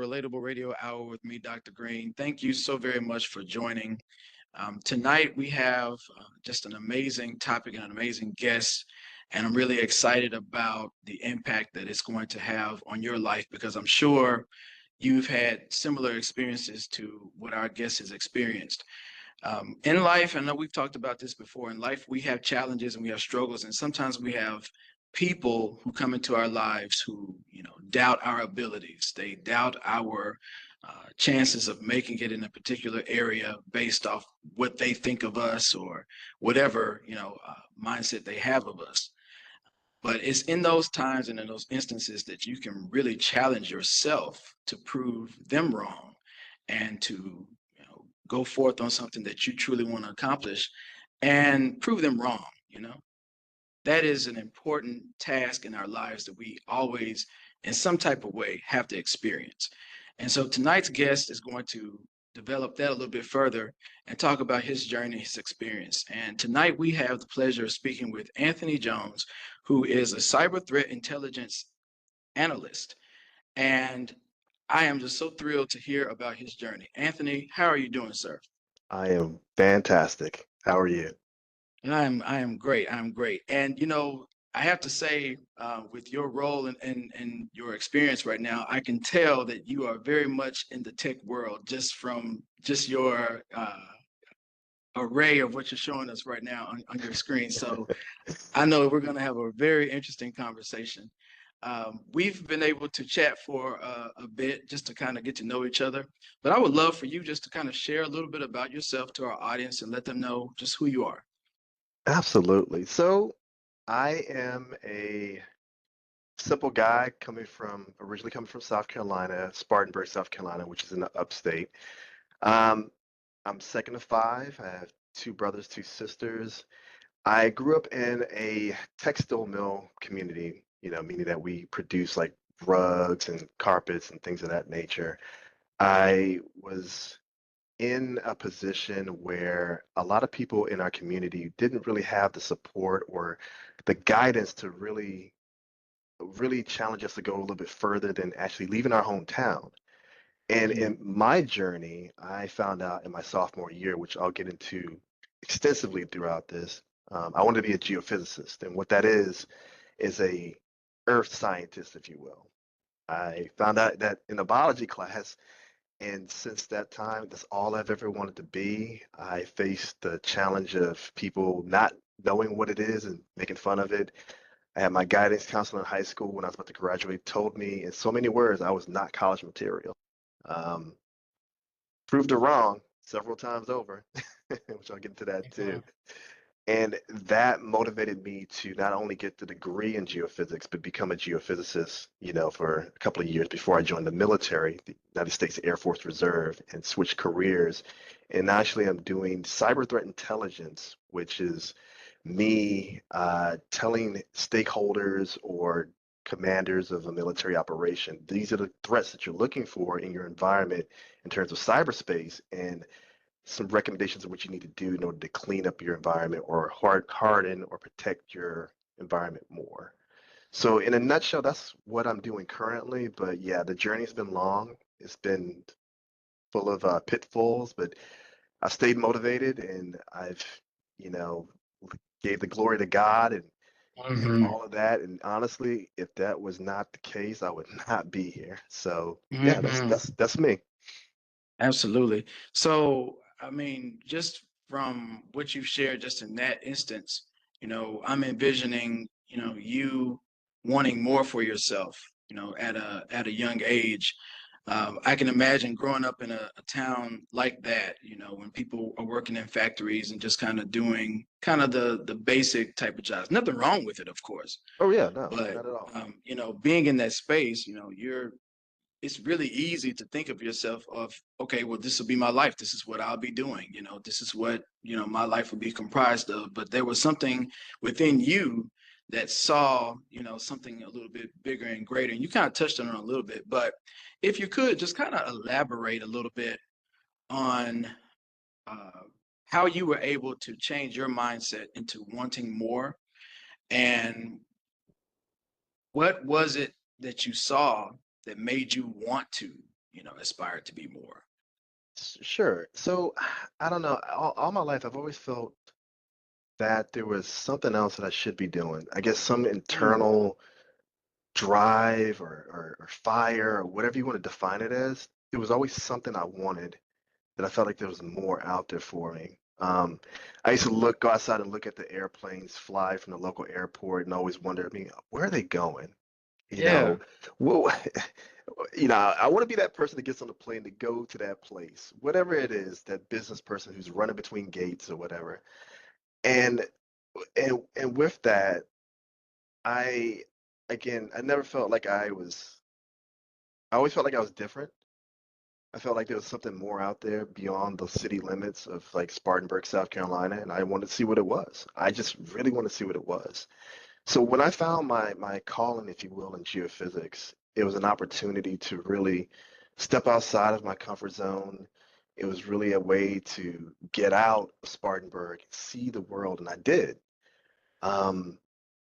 Relatable Radio Hour with me, Dr. Green. Thank you so very much for joining. Tonight, we have just an amazing topic and an amazing guest, and I'm really excited about the impact that it's going to have on your life because I'm sure you've had similar experiences to what our guest has experienced. In life, I know we've talked about this before. In life, we have challenges and we have struggles, and sometimes we have people who come into our lives who, doubt our abilities. They doubt our chances of making it in a particular area based off what they think of us or whatever, mindset they have of us. But it's in those times and in those instances that you can really challenge yourself to prove them wrong and to go forth on something that you truly want to accomplish and prove them wrong. That is an important task in our lives that we always, in some type of way, have to experience. And so tonight's guest is going to develop that a little bit further and talk about his journey, his experience. And tonight we have the pleasure of speaking with Anthony Jones, who is a cyber threat intelligence analyst. And I am just so thrilled to hear about his journey. Anthony, how are you doing, sir? I am fantastic. How are you? And I am great. I'm great. And I have to say, with your role and your experience right now, I can tell that you are very much in the tech world just from just your array of what you're showing us right now on your screen. So I know we're going to have a very interesting conversation. We've been able to chat for a bit just to kind of get to know each other. But I would love for you just to kind of share a little bit about yourself to our audience and let them know just who you are. Absolutely. So I am a simple guy originally coming from South Carolina, Spartanburg, South Carolina, which is in the upstate. Um, I'm second of five. I have two brothers, two sisters. I grew up in a textile mill community, meaning that we produce like rugs and carpets and things of that nature. I was in a position where a lot of people in our community didn't really have the support or the guidance to really challenge us to go a little bit further than actually leaving our hometown. And Mhm. in my journey, I found out in my sophomore year, which I'll get into extensively throughout this, I wanted to be a geophysicist. And what that is a earth scientist, if you will. I found out that in a biology class, and since that time, that's all I've ever wanted to be. I faced the challenge of people not knowing what it is and making fun of it. I had my guidance counselor in high school when I was about to graduate told me in so many words I was not college material. Um, Proved her wrong several times over, which I'll get into that too. Mhm. And that motivated me to not only get the degree in geophysics, but become a geophysicist, for a couple of years before I joined the military, the United States Air Force Reserve, and switched careers. And actually, I'm doing cyber threat intelligence, which is me telling stakeholders or commanders of a military operation, these are the threats that you're looking for in your environment in terms of cyberspace. And some recommendations of what you need to do in order to clean up your environment or harden or protect your environment more. So in a nutshell, that's what I'm doing currently. But yeah, the journey's been long. It's been full of pitfalls, but I've stayed motivated and I've, you know, gave the glory to God and Mhm. all of that. And honestly, if that was not the case, I would not be here. So yeah, that's Mhm. that's that's me. Absolutely. So, I mean, just from what you've shared, just in that instance, I'm envisioning, you wanting more for yourself, at a young age. I can imagine growing up in a town like that, when people are working in factories and just kind of doing kind of the basic type of jobs. Nothing wrong with it, of course, Oh yeah, no, but not at all. being in that space, it's really easy to think of yourself of, okay, well, this will be my life, this is what I'll be doing, this is what my life will be comprised of. But there was something within you that saw something a little bit bigger and greater, and you kind of touched on it a little bit. But if you could just kind of elaborate a little bit on uh, how you were able to change your mindset into wanting more, and what was it that you saw that made you want to? aspired to be more? Sure. So I don't know. All my life, I've always felt that there was something else that I should be doing. I guess some Mm, internal drive or fire or whatever you want to define it as. There was always something I wanted that I felt like there was more out there for me. I used to go outside and look at the airplanes fly from the local airport and always wonder, I mean, where are they going? You yeah, know, well, I want to be that person that gets on the plane to go to that place, whatever it is, that business person who's running between gates or whatever. And and with that, I again, I never felt like I always felt like I was different. I felt like there was something more out there beyond the city limits of like Spartanburg, South Carolina, and I wanted to see what it was. I just really want to see what it was. So when I found my calling, if you will, in geophysics, it was an opportunity to really step outside of my comfort zone. It was really a way to get out of Spartanburg, see the world, and I did. Um,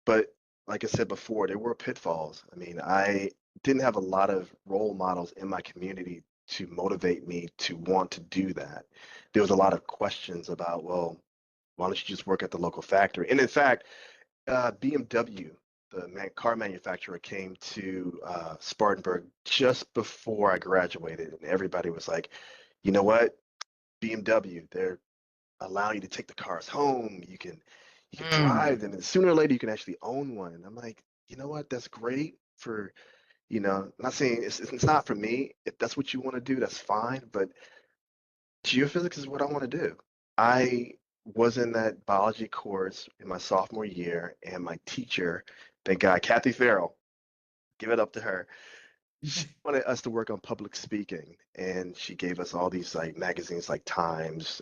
but like I said before, there were pitfalls. I mean, I didn't have a lot of role models in my community to motivate me to want to do that. There was a lot of questions about, well, why don't you just work at the local factory? And in fact, BMW, the car manufacturer, came to Spartanburg just before I graduated, and everybody was like, you know what? BMW, they're allowing you to take the cars home. You can drive mm, them, and sooner or later you can actually own one. And I'm like, you know what? That's great for, not saying it's not for me. If that's what you want to do, that's fine. But geophysics is what I want to do. I was in that biology course in my sophomore year, and my teacher, thank God, Kathy Farrell, give it up to her. She wanted us to work on public speaking, and she gave us all these like magazines like Times,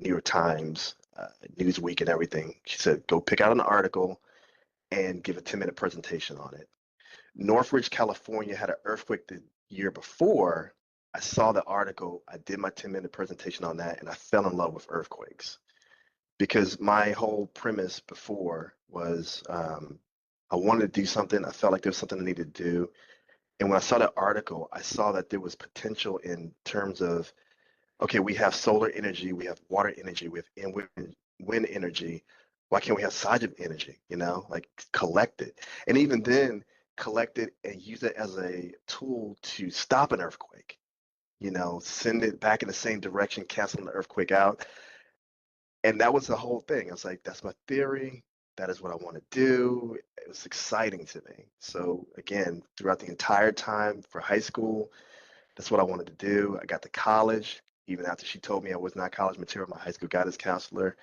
New York Times, Newsweek, and everything. She said, go pick out an article and give a 10-minute presentation on it. Northridge, California had an earthquake the year before. I saw the article, I did my 10-minute presentation on that, and I fell in love with earthquakes because my whole premise before was I wanted to do something. I felt like there was something I needed to do. And when I saw that article, I saw that there was potential in terms of, okay, we have solar energy, we have water energy, we have wind energy. Why can't we have seismic energy, like collect it? And even then, collect it and use it as a tool to stop an earthquake, send it back in the same direction, canceling the earthquake out. And that was the whole thing. I was like, that's my theory. That is what I want to do. It was exciting to me. So again, throughout the entire time for high school, that's what I wanted to do. I got to college, even after she told me I was not college material, my high school guidance counselor.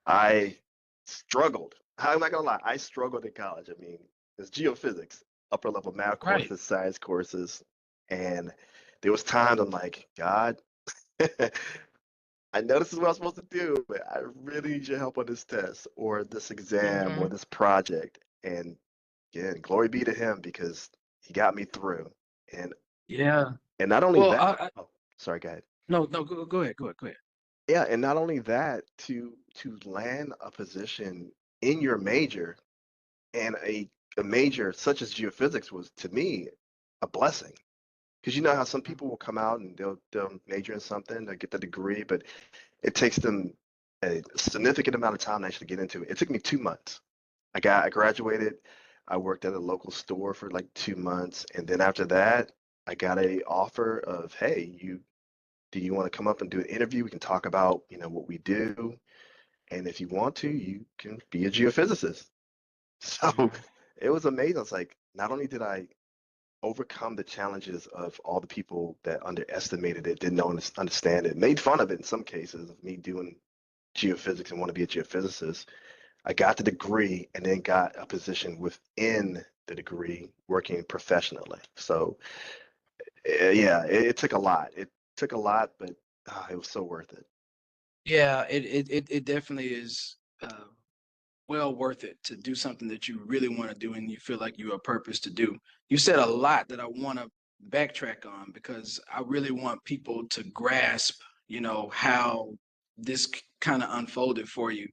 I struggled. I'm not gonna lie, I struggled in college. I mean, it's geophysics, upper level math right. courses, science courses, and there was times I'm like, God, I know this is what I'm supposed to do, but I really need your help on this test or this exam or Hmm. this project. And again, glory be to him because he got me through. And Yeah. and not only Well, that, oh, sorry, go ahead. no, no, go ahead, go ahead, go ahead. Yeah, and not only that, to land a position in your major and a major such as geophysics was to me a blessing. Because you know how some people will come out and they'll major in something, they'll get the degree, but it takes them a significant amount of time to actually get into it. It took me 2 months. I graduated, I worked at a local store for like 2 months, and then after that, I got a offer of, hey, do you want to come up and do an interview? We can talk about, what we do, and if you want to, you can be a geophysicist. So Mhm. it was amazing. It's like not only did I overcome the challenges of all the people that underestimated it, didn't know understand it, made fun of it in some cases of me doing geophysics and want to be a geophysicist. I got the degree and then got a position within the degree working professionally. So yeah, it took a lot. It took a lot, but it was so worth it. Yeah, it definitely is well worth it to do something that you really want to do and you feel like you are purpose to do. You said a lot that I want to backtrack on because I really want people to grasp, how this kind of unfolded for you.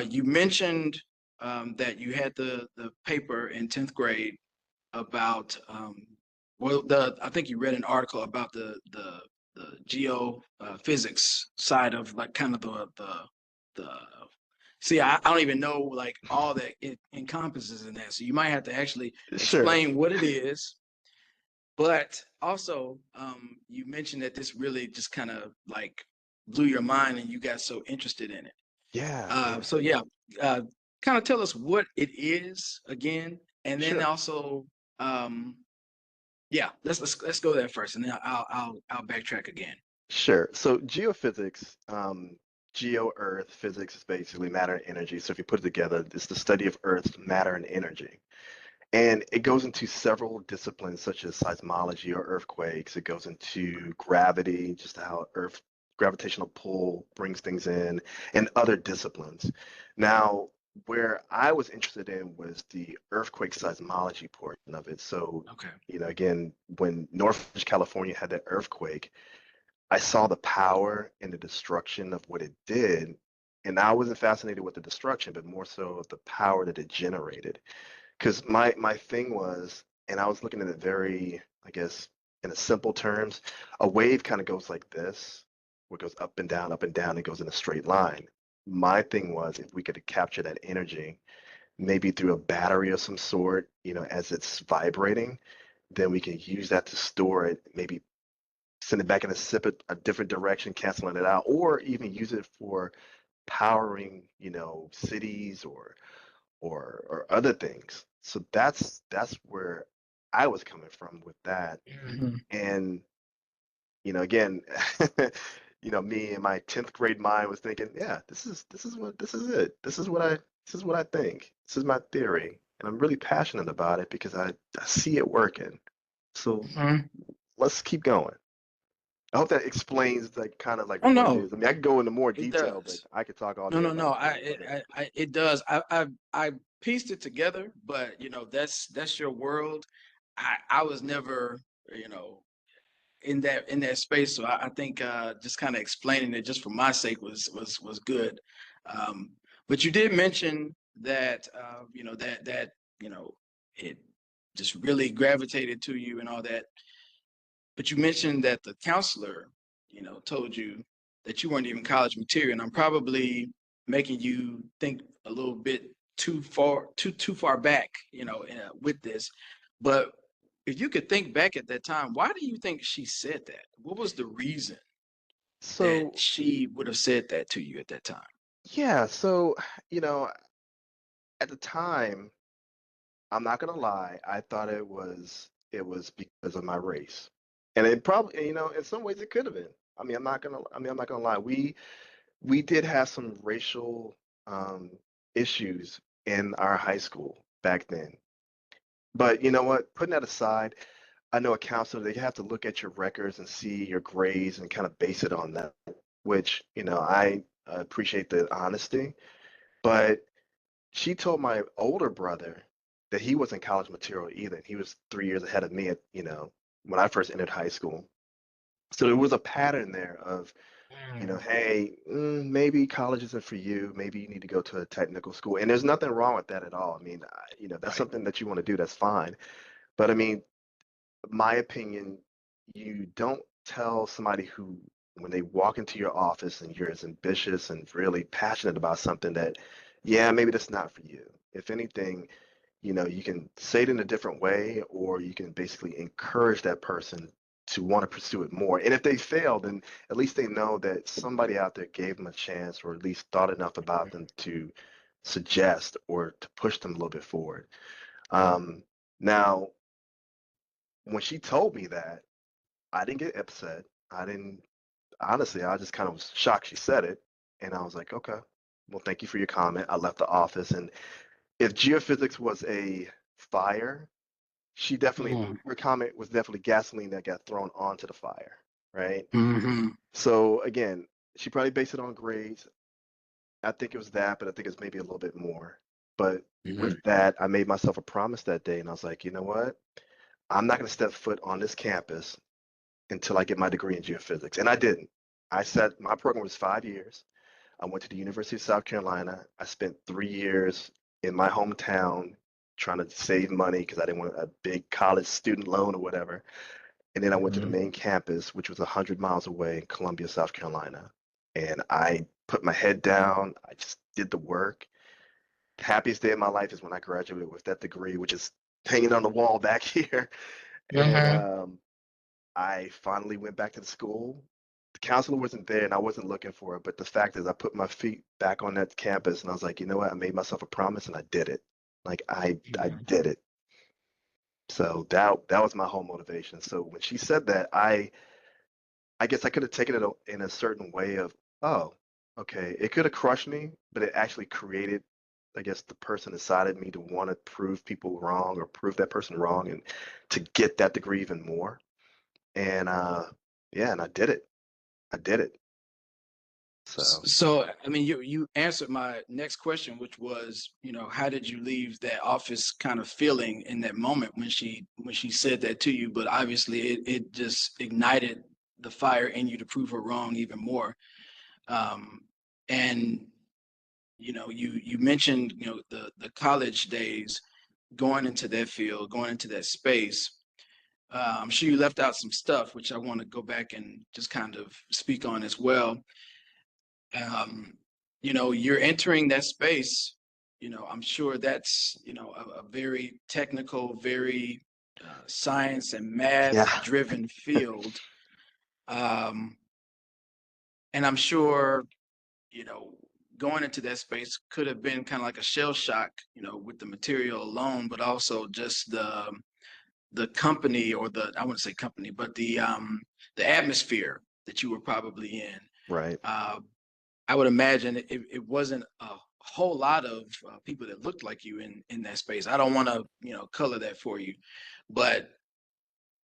You mentioned that you had the paper in 10th grade about Well, I think you read an article about the geo physics side of like kind of the. See, I don't even know like all that it encompasses in that. So you might have to actually Sure, explain what it is. But also, you mentioned that this really just kind of like blew your mind and you got so interested in it. yeah, yeah, So yeah, uh, kind of tell us what it is again, and then sure. also, um, yeah, let's go there first, and then I'll backtrack again. Sure. So geophysics, geo-earth physics is basically matter and energy. So if you put it together, it's the study of Earth's matter and energy. And it goes into several disciplines such as seismology or earthquakes. It goes into gravity, just how Earth gravitational pull brings things in, and other disciplines. Now, where I was interested in was the earthquake seismology portion of it. So, Okay. again, when North California had that earthquake, I saw the power and the destruction of what it did. And I wasn't fascinated with the destruction, but more so the power that it generated. Because my thing was, and I was looking at it very, I guess, in a simple terms, a wave kind of goes like this, where it goes up and down, it goes in a straight line. My thing was if we could capture that energy, maybe through a battery of some sort, as it's vibrating, then we can use that to store it, maybe send it back in a different direction, canceling it out, or even use it for powering, cities or other things. So that's where I was coming from with that. Mhm. And again, me in my 10th grade mind was thinking, yeah, this is it. This is what I think. This is my theory. And I'm really passionate about it because I see it working. So Mhm. let's keep going. I hope that explains like kind of like Oh what it no, is. I mean, I could go into more it detail, but does. I could talk all No, day no, no. about it. But It does. I pieced it together, but that's your world. I was never, you know, in that space. So I think just kind of explaining it just for my sake was good. Um, but you did mention that that you know it just really gravitated to you and all that. But you mentioned that the counselor, told you that you weren't even college material, and I'm probably making you think a little bit too far back, with this. But if you could think back at that time, why do you think she said that? What was the reason that so she would have said that to you at that time? yeah, so you know, at the time, I'm not gonna lie, I thought it was because of my race. And it probably, in some ways it could have been. I'm not gonna lie. We did have some racial issues in our high school back then. But you know what? Putting that aside, I know a counselor, they have to look at your records and see your grades and kind of base it on that, which, I appreciate the honesty. But she told my older brother that he wasn't college material either. He was 3 years ahead of me when I first entered high school. So there was a pattern there of, Mm, hey, maybe college isn't for you. Maybe you need to go to a technical school. And there's nothing wrong with that at all. I mean, that's right. something that you want to do. That's fine. But I mean, my opinion, you don't tell somebody who, when they walk into your office and you're as ambitious and really passionate about something that, yeah, maybe that's not for you. If anything, you can say it in a different way, or you can basically encourage that person to want to pursue it more. And if they fail, then at least they know that somebody out there gave them a chance, or at least thought enough about them to suggest or to push them a little bit forward. Now, when she told me that, I didn't get upset. I didn't, honestly, I just kind of was shocked she said it. And I was like, okay, well, thank you for your comment. I left the office. And if geophysics was a fire, she definitely, Mm, her comment was definitely gasoline that got thrown onto the fire, right? hmm So again, she probably based it on grades. I think it was that, but I think it's maybe a little bit more. But with hmm that, I made myself a promise that day. And I was like, you know what? I'm not going to step foot on this campus until I get my degree in geophysics. And I didn't. I said my program was 5 years. I went to the University of South Carolina. I spent 3 years in my hometown trying to save money because I didn't want a big college student loan or whatever. And then I went to the Hmm. main campus, which was 100 miles away in Columbia, South Carolina. And I put my head down. I just did the work. Happiest day of my life is when I graduated with that degree, which is hanging on the wall back here. And Hmm. I finally went back to the school. The counselor wasn't there and I wasn't looking for it, but the fact is I put my feet back on that campus and I was like, you know what? I made myself a promise and I did it. Like I Hmm. did it. So that was my whole motivation. So when she said that, I guess I could have taken it in a certain way of, oh, okay, it could have crushed me, but it actually created, I guess, the person inside of me to want to prove people wrong or prove that person wrong and to get that degree even more. And yeah, and I did it. I did it. So So, I mean, you answered my next question, which was, how did you leave that office kind of feeling in that moment when she said that to you? But obviously, it just ignited the fire in you to prove her wrong even more. Um, and you mentioned, the college days, going into that field, going into that space. I'm sure you left out some stuff, which I want to go back and just kind of speak on as well. um, you're entering that space. I'm sure that's, a very technical, very science and math yeah, driven field. Um, and I'm sure, you know, going into that space could have been kind of like a shell shock, with the material alone, but also just the company, or I wouldn't say company, but the atmosphere that you were probably in. right. Uh, I would imagine it wasn't a whole lot of people that looked like you in that space. I don't want to, color that for you, but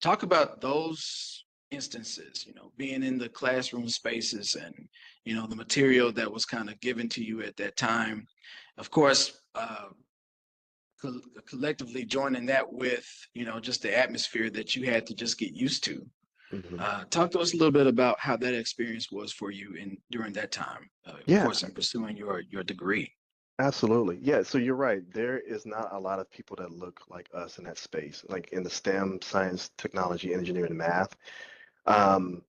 talk about those instances, being in the classroom spaces and, the material that was kind of given to you at that time. Of course, collectively joining that with, just the atmosphere that you had to just get used to. Hmm. Talk to us a little bit about how that experience was for you in during that time, of Yeah, course, in pursuing your degree. absolutely. Yeah, so you're right. There is not a lot of people that look like us in that space, like in the STEM, science, technology, engineering, and math. Um,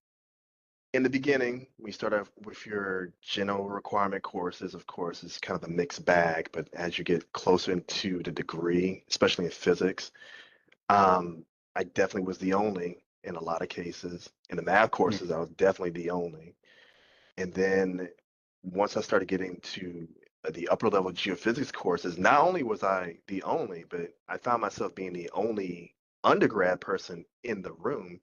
in the beginning, we start off with your general requirement courses. Of course, it's kind of a mixed bag, but as you get closer into the degree, especially in physics, um, I definitely was the only in a lot of cases. In the math courses, I was definitely the only. And then once I started getting to the upper level geophysics courses, not only was I the only, but I found myself being the only undergrad person in the room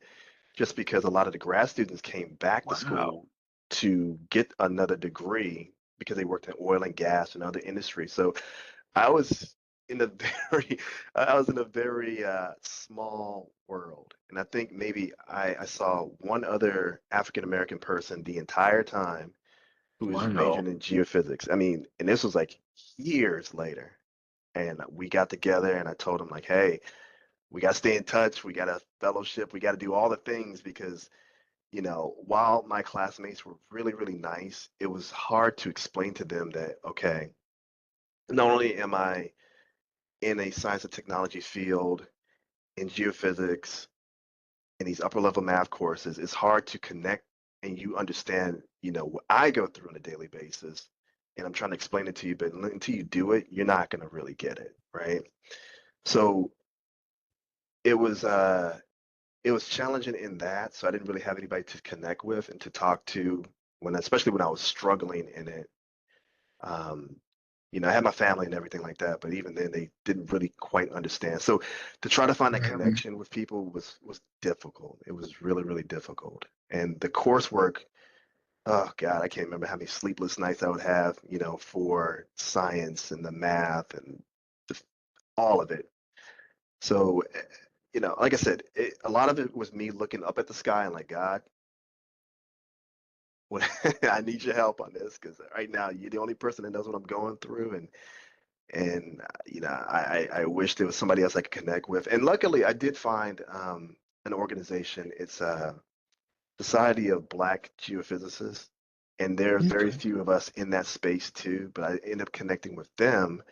just because a lot of the grad students came back to Wow. school to get another degree because they worked in oil and gas and other industries. So I was in a very, I was in a very small world, and I think maybe I saw one other African American person the entire time who was Wow. majoring in geophysics. I mean, and this was like years later, and we got together, and I told him like, hey, we got to stay in touch, we got to fellowship, we got to do all the things because while my classmates were really, really nice, it was hard to explain to them that, okay, not only am I in a science and technology field in geophysics in these upper level math courses, it's hard to connect and you understand, what I go through on a daily basis. And I'm trying to explain it to you, but until you do it, you're not going to really get it, right? So it was uh it was challenging in that. So I didn't really have anybody to connect with and to talk to especially when I was struggling in it. Um, I had my family and everything like that, but even then they didn't really quite understand. So to try to find that Mhm. connection with people was difficult. It was really, really difficult. And the coursework, oh God, I can't remember how many sleepless nights I would have, for science and the math and the, all of it. So, like I said, a lot of it was me looking up at the sky and like, God, what, I need your help on this because right now you're the only person that knows what I'm going through, and I wish there was somebody else I could connect with. And luckily, I did find an organization. It's a Society of Black Geophysicists, and there are very Okay. few of us in that space too. But I ended up connecting with them,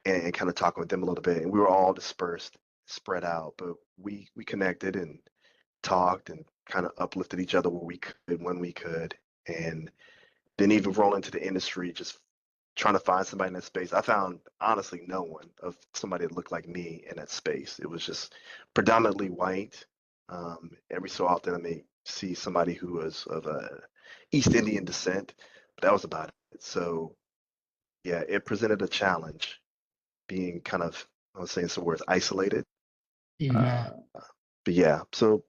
and kind of talking with them a little bit. And we were all dispersed, spread out, but we connected and talked and kind of uplifted each other where we could when we could. And then even roll into the industry, just trying to find somebody in that space. I found honestly no one of somebody that looked like me in that space. It was just predominantly white. Every so often I may see somebody who was of a East Indian descent, but that was about it. So yeah, it presented a challenge being kind of, I was saying some words, isolated. Hmm. Uh, but yeah, so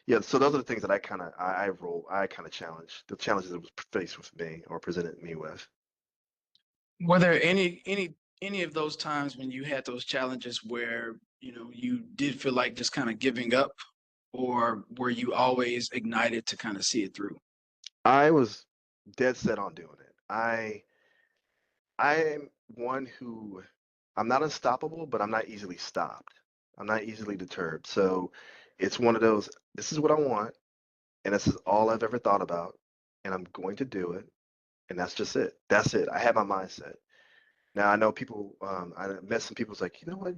yeah, so those are the things that I kind of challenge the challenges that was faced with me or presented me with. Were there any of those times when you had those challenges where, you did feel like just kind of giving up, or were you always ignited to kind of see it through? I was dead set on doing it. I'm one who I'm not unstoppable, but I'm not easily stopped. I'm not easily deterred. So it's one of those, this is what I want, and this is all I've ever thought about, and I'm going to do it, and that's just it. That's it. I have my mindset. Now I know people. I met some people who's like, you know what?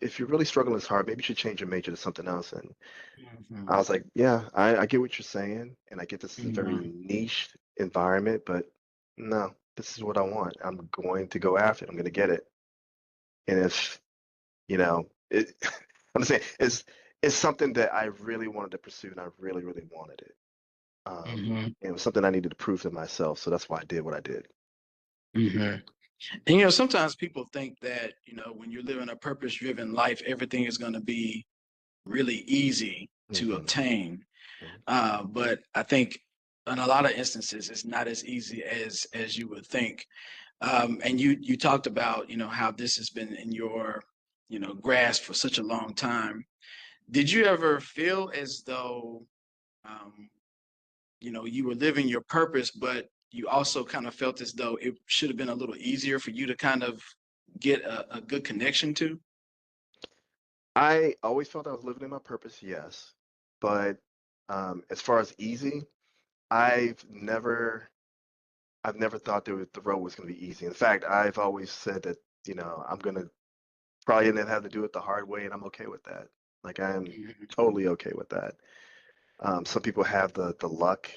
If you're really struggling this hard, maybe you should change your major to something else. And I Hmm. was like, yeah, I get what you're saying, and I get this is a very Hmm. niche environment, but no, this is what I want. I'm going to go after it. I'm going to get it. And if it, I'm just saying it's something that I really wanted to pursue, and I really, really wanted it. Hmm. And it was something I needed to prove to myself, so that's why I did what I did. Hmm. And sometimes people think that, when you're living a purpose-driven life, everything is going to be really easy to Hmm. obtain. But I think in a lot of instances, it's not as easy as you would think. And you talked about, how this has been in your, grasp for such a long time. Did you ever feel as though, um, you were living your purpose, but you also kind of felt as though it should have been a little easier for you to kind of get a good connection to? I always felt I was living in my purpose, yes. But as far as easy, I've never I've never thought the road was going to be easy. In fact, I've always said that, I'm going to probably end up having to do it the hard way, and I'm okay with that. Like I'm Mhm. totally okay with that. Some people have the luck,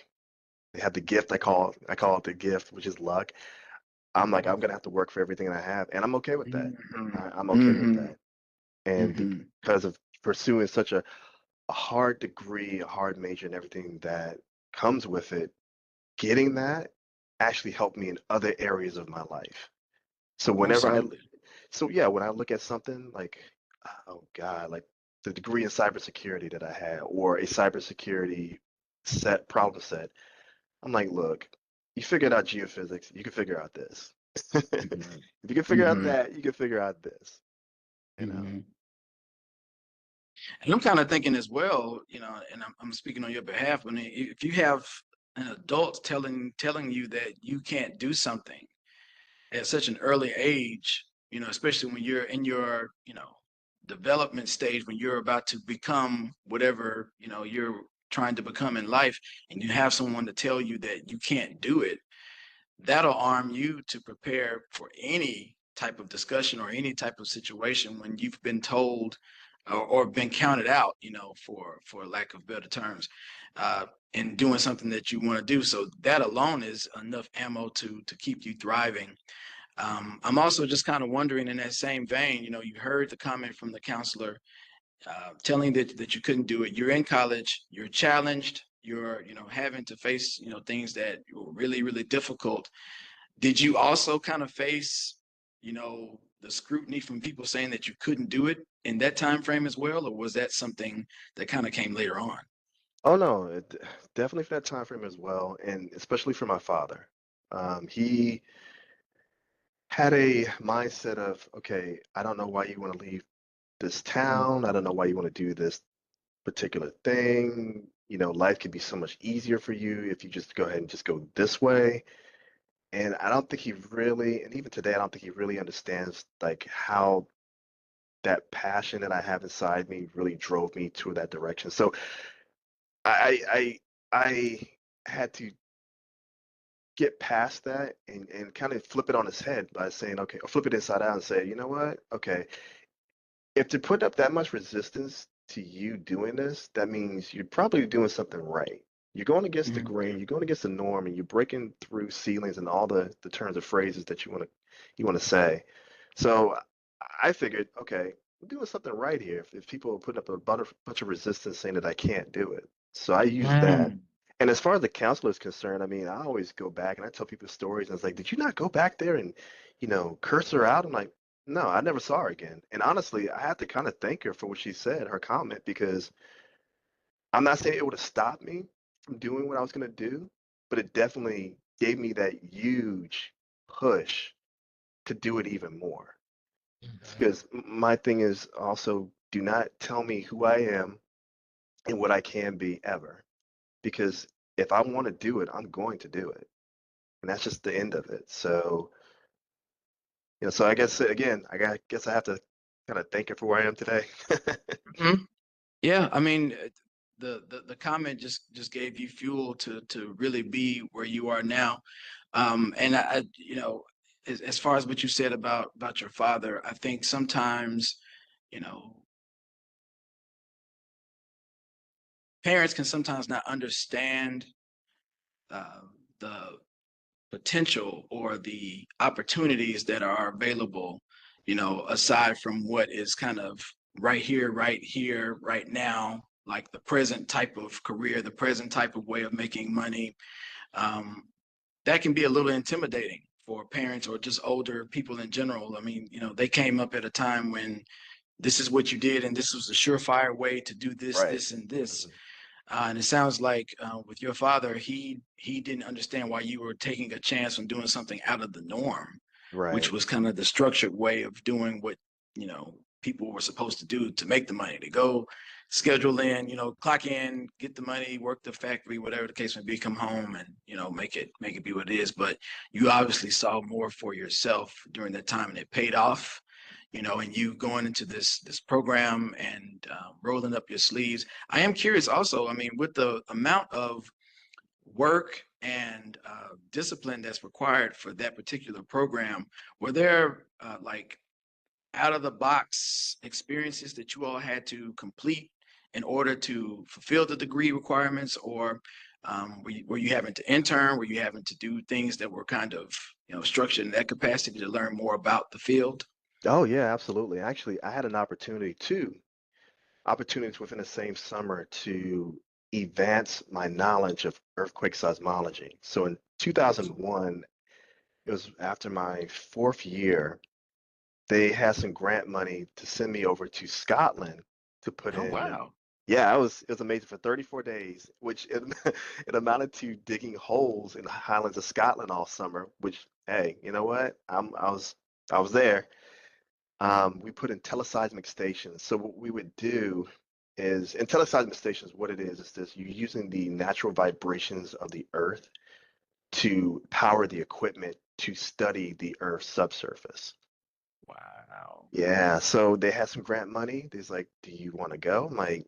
they have the gift. I call it the gift, which is luck. I'm like I'm Mhm. gonna have to work for everything that I have, and I'm okay with that. Mhm. I'm okay with Mhm. that. And Mhm. because of pursuing such a hard degree, a hard major, and everything that comes with it, getting that actually helped me in other areas of my life. So whenever I, Absolutely. so yeah, when I look at something like, oh God, like the degree in cybersecurity that I had, or a cybersecurity problem set, I'm like, look, you figured out geophysics, you can figure out this. Mhm. If you can figure out Mhm. that, you can figure out this, you know. Mhm. And I'm kind of thinking as well, and I'm speaking on your behalf. When if you have an adult telling you that you can't do something at such an early age, especially when you're in your, development stage, when you're about to become whatever, you're trying to become in life, and you have someone to tell you that you can't do it, that'll arm you to prepare for any type of discussion or any type of situation when you've been told or been counted out, for lack of better terms, uh, in doing something that you want to do. So that alone is enough ammo to keep you thriving. I'm also just kind of wondering in that same vein, you heard the comment from the counselor telling that you couldn't do it. You're in college, you're challenged, you're, having to face, things that were really, really difficult. Did you also kind of face, the scrutiny from people saying that you couldn't do it in that time frame as well, or was that something that kind of came later on? Oh no, definitely for that time frame as well, and especially for my father. He had a mindset of, okay, I don't know why you want to leave this town. I don't know why you want to do this particular thing. Life could be so much easier for you if you just go ahead and just go this way. And I don't think he really, and even today, I don't think he really understands like how that passion that I have inside me really drove me to that direction. So I had to get past that and kind of flip it on its head by saying, okay, or flip it inside out and say, you know what? Okay, if to put up that much resistance to you doing this, that means you're probably doing something right. You're going against the Mhm. grain, you're going against the norm, and you're breaking through ceilings and all the terms of phrases that you want to say. So I figured, okay, we're doing something right here. If people are putting up a bunch of resistance saying that I can't do it, so I use that. Mm. And as far as the counselor is concerned, I mean, I always go back and I tell people stories, and it's like, did you not go back there and, curse her out? I'm like, no, I never saw her again. And honestly, I had to kind of thank her for what she said, her comment, because I'm not saying it would have stopped me from doing what I was going to do, but it definitely gave me that huge push to do it even more. Mhm. Because my thing is also do not tell me who I am and what I can be ever. Because if I want to do it, I'm going to do it. And that's just the end of it. So, so I guess again, guess I have to kind of thank her for where I am today. Mhm. Yeah, I mean, the comment just gave you fuel to really be where you are now. And as far as what you said about your father, I think sometimes, you know, parents can sometimes not understand uh, the potential or the opportunities that are available, aside from what is kind of right here, right now, like the present type of career, the present type of way of making money. Um, that can be a little intimidating for parents or just older people in general. I mean, they came up at a time when this is what you did and this was a surefire way to do this, Right. this, and this. Mhm. And it sounds like with your father, he didn't understand why you were taking a chance on doing something out of the norm, which Right. was kind of the structured way of doing what people were supposed to do to make the money. To go schedule in, clock in, get the money, work the factory, whatever the case may be, come home and make it be what it is. But you obviously saw more for yourself during that time, and it paid off. And you going into this program and rolling up your sleeves. I am curious also, I mean, with the amount of work and discipline that's required for that particular program, were there like out of the box experiences that you all had to complete in order to fulfill the degree requirements, or were you having to intern? Were you having to do things that were kind of structured in that capacity to learn more about the field? Oh yeah, absolutely. Actually, I had an opportunity, two opportunities within the same summer to advance my knowledge of earthquake seismology. So in 2001, it was after my fourth year, they had some grant money to send me over to Scotland to put Oh in. wow. Yeah, it was amazing for 34 days, which it, it amounted to digging holes in the Highlands of Scotland all summer. Which, hey, you know what? I was there. We put in teleseismic stations. So what we would do is, in teleseismic stations, what it is this: you're using the natural vibrations of the Earth to power the equipment to study the Earth's subsurface. Wow. Yeah, so they had some grant money. They's like, "Do you want to go?" I'm like,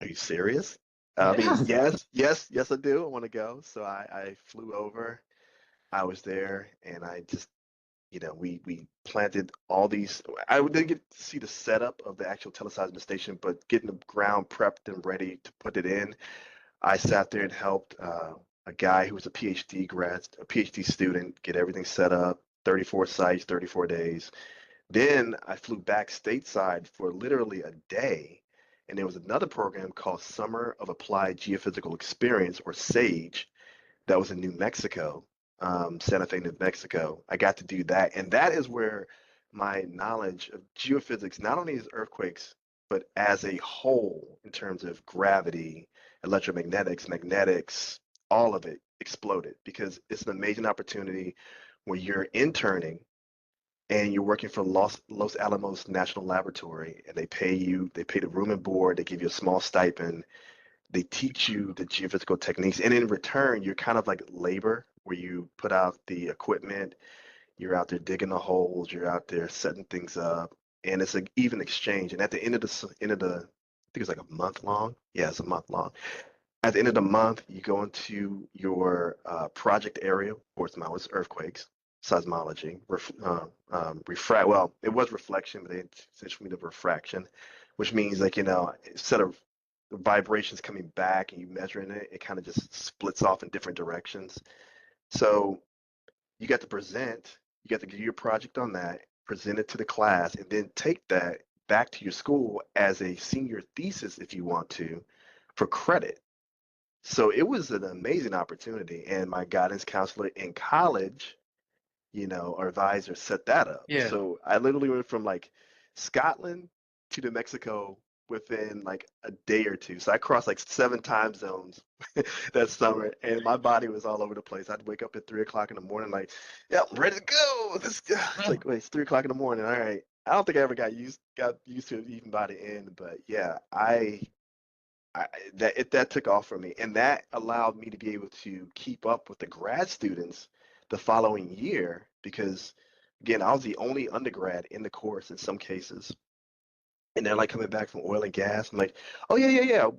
"Are you serious?" I mean, Yeah. yes, yes, yes, I do. I want to go. So I flew over. I was there, and I just we planted all these. I didn't get to see the setup of the actual teleseismic station, but getting the ground prepped and ready to put it in, I sat there and helped a guy who was a PhD student, get everything set up. 34 sites, 34 days. Then I flew back stateside for literally a day, and there was another program called Summer of Applied Geophysical Experience, or SAGE, that was in New Mexico, Santa Fe, New Mexico. I got to do that, and that is where my knowledge of geophysics, not only as earthquakes, but as a whole, in terms of gravity, electromagnetics, magnetics, all of it exploded because it's an amazing opportunity where you're interning and you're working for Los Alamos National Laboratory, and they pay the room and board, they give you a small stipend, they teach you the geophysical techniques, and in return, you're kind of like labor, where you put out the equipment, you're out there digging the holes, you're out there setting things up, and it's an even exchange. And at the end of the, I think it's like a month long. Yeah, it's a month long. At the end of the month, you go into your project area. Of course, mine was earthquakes, seismology, refract. Well, it was reflection, but they switched me to refraction, which means like, instead of the vibrations coming back and you measuring it, it kind of just splits off in different directions. So you got to present, you got to do your project on that, present it to the class, and then take that back to your school as a senior thesis if you want to, for credit. So it was an amazing opportunity. And my guidance counselor in college, our advisor set that up. Yeah. So I literally went from like Scotland to New Mexico within like a day or two. So I crossed like 7 time zones that summer, and my body was all over the place. I'd wake up at 3 o'clock in the morning, like, yeah, I'm ready to go. It's like, wait, it's 3 o'clock in the morning. All right. I don't think I ever got used to it even by the end, but yeah, I that took off for me, and that allowed me to be able to keep up with the grad students the following year because, again, I was the only undergrad in the course in some cases, and they're like coming back from oil and gas. I'm like, oh yeah, yeah, yeah,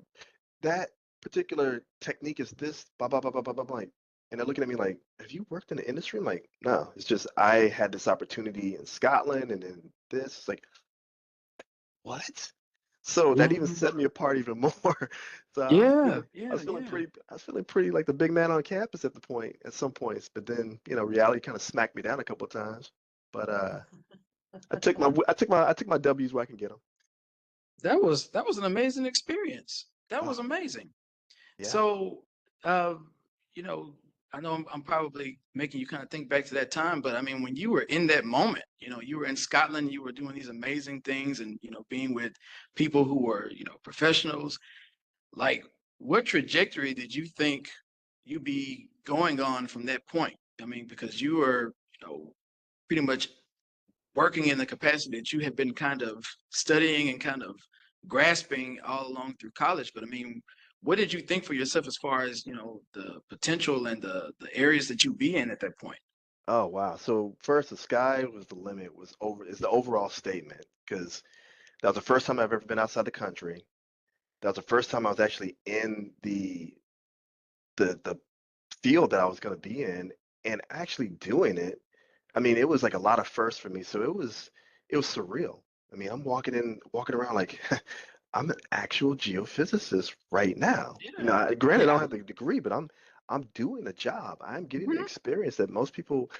that particular technique is this, blah blah blah blah blah blah blah. And they're looking at me like, have you worked in the industry? I'm like, no, it's just I had this opportunity in Scotland, and then this. It's like, what? So that even Mhm. set me apart even more. So Yeah, I yeah, was feeling yeah. pretty, I was feeling pretty like the big man on campus at some points. But then, reality kind of smacked me down a couple of times. But I took my W's where I can get them. That was an amazing experience. That was Oh, amazing. yeah. So, uh, you know, I know I'm probably making you kind of think back to that time, but I mean, when you were in that moment, you were in Scotland, you were doing these amazing things and, being with people who were, professionals. Like, what trajectory did you think you'd be going on from that point? I mean, because you were, pretty much working in the capacity that you had been kind of studying and kind of grasping all along through college. But I mean, what did you think for yourself as far as, the potential and the areas that you be in at that point? Oh, wow. So first, the sky was the limit is the overall statement because that was the first time I've ever been outside the country. That was the first time I was actually in the field that I was going to be in and actually doing it. I mean, it was like a lot of firsts for me. So it was surreal. I mean, I'm walking around like I'm an actual geophysicist right now. Yeah, Granted, I don't yeah. have the degree, but I'm doing a job. I'm getting the Mhm. experience that most people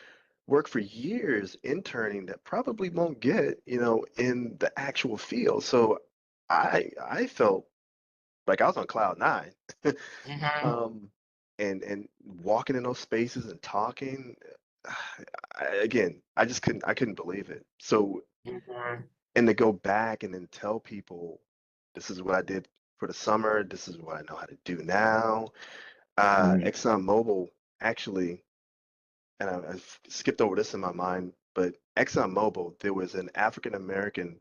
work for years interning that probably won't get, in the actual field. So I felt like I was on cloud nine. Mhm. Um, and walking in those spaces and talking, again, I couldn't believe it. So, Mhm. and to go back and then tell people, this is what I did for the summer, this is what I know how to do now. Mhm. ExxonMobil actually, and I skipped over this in my mind, but ExxonMobil, there was an African American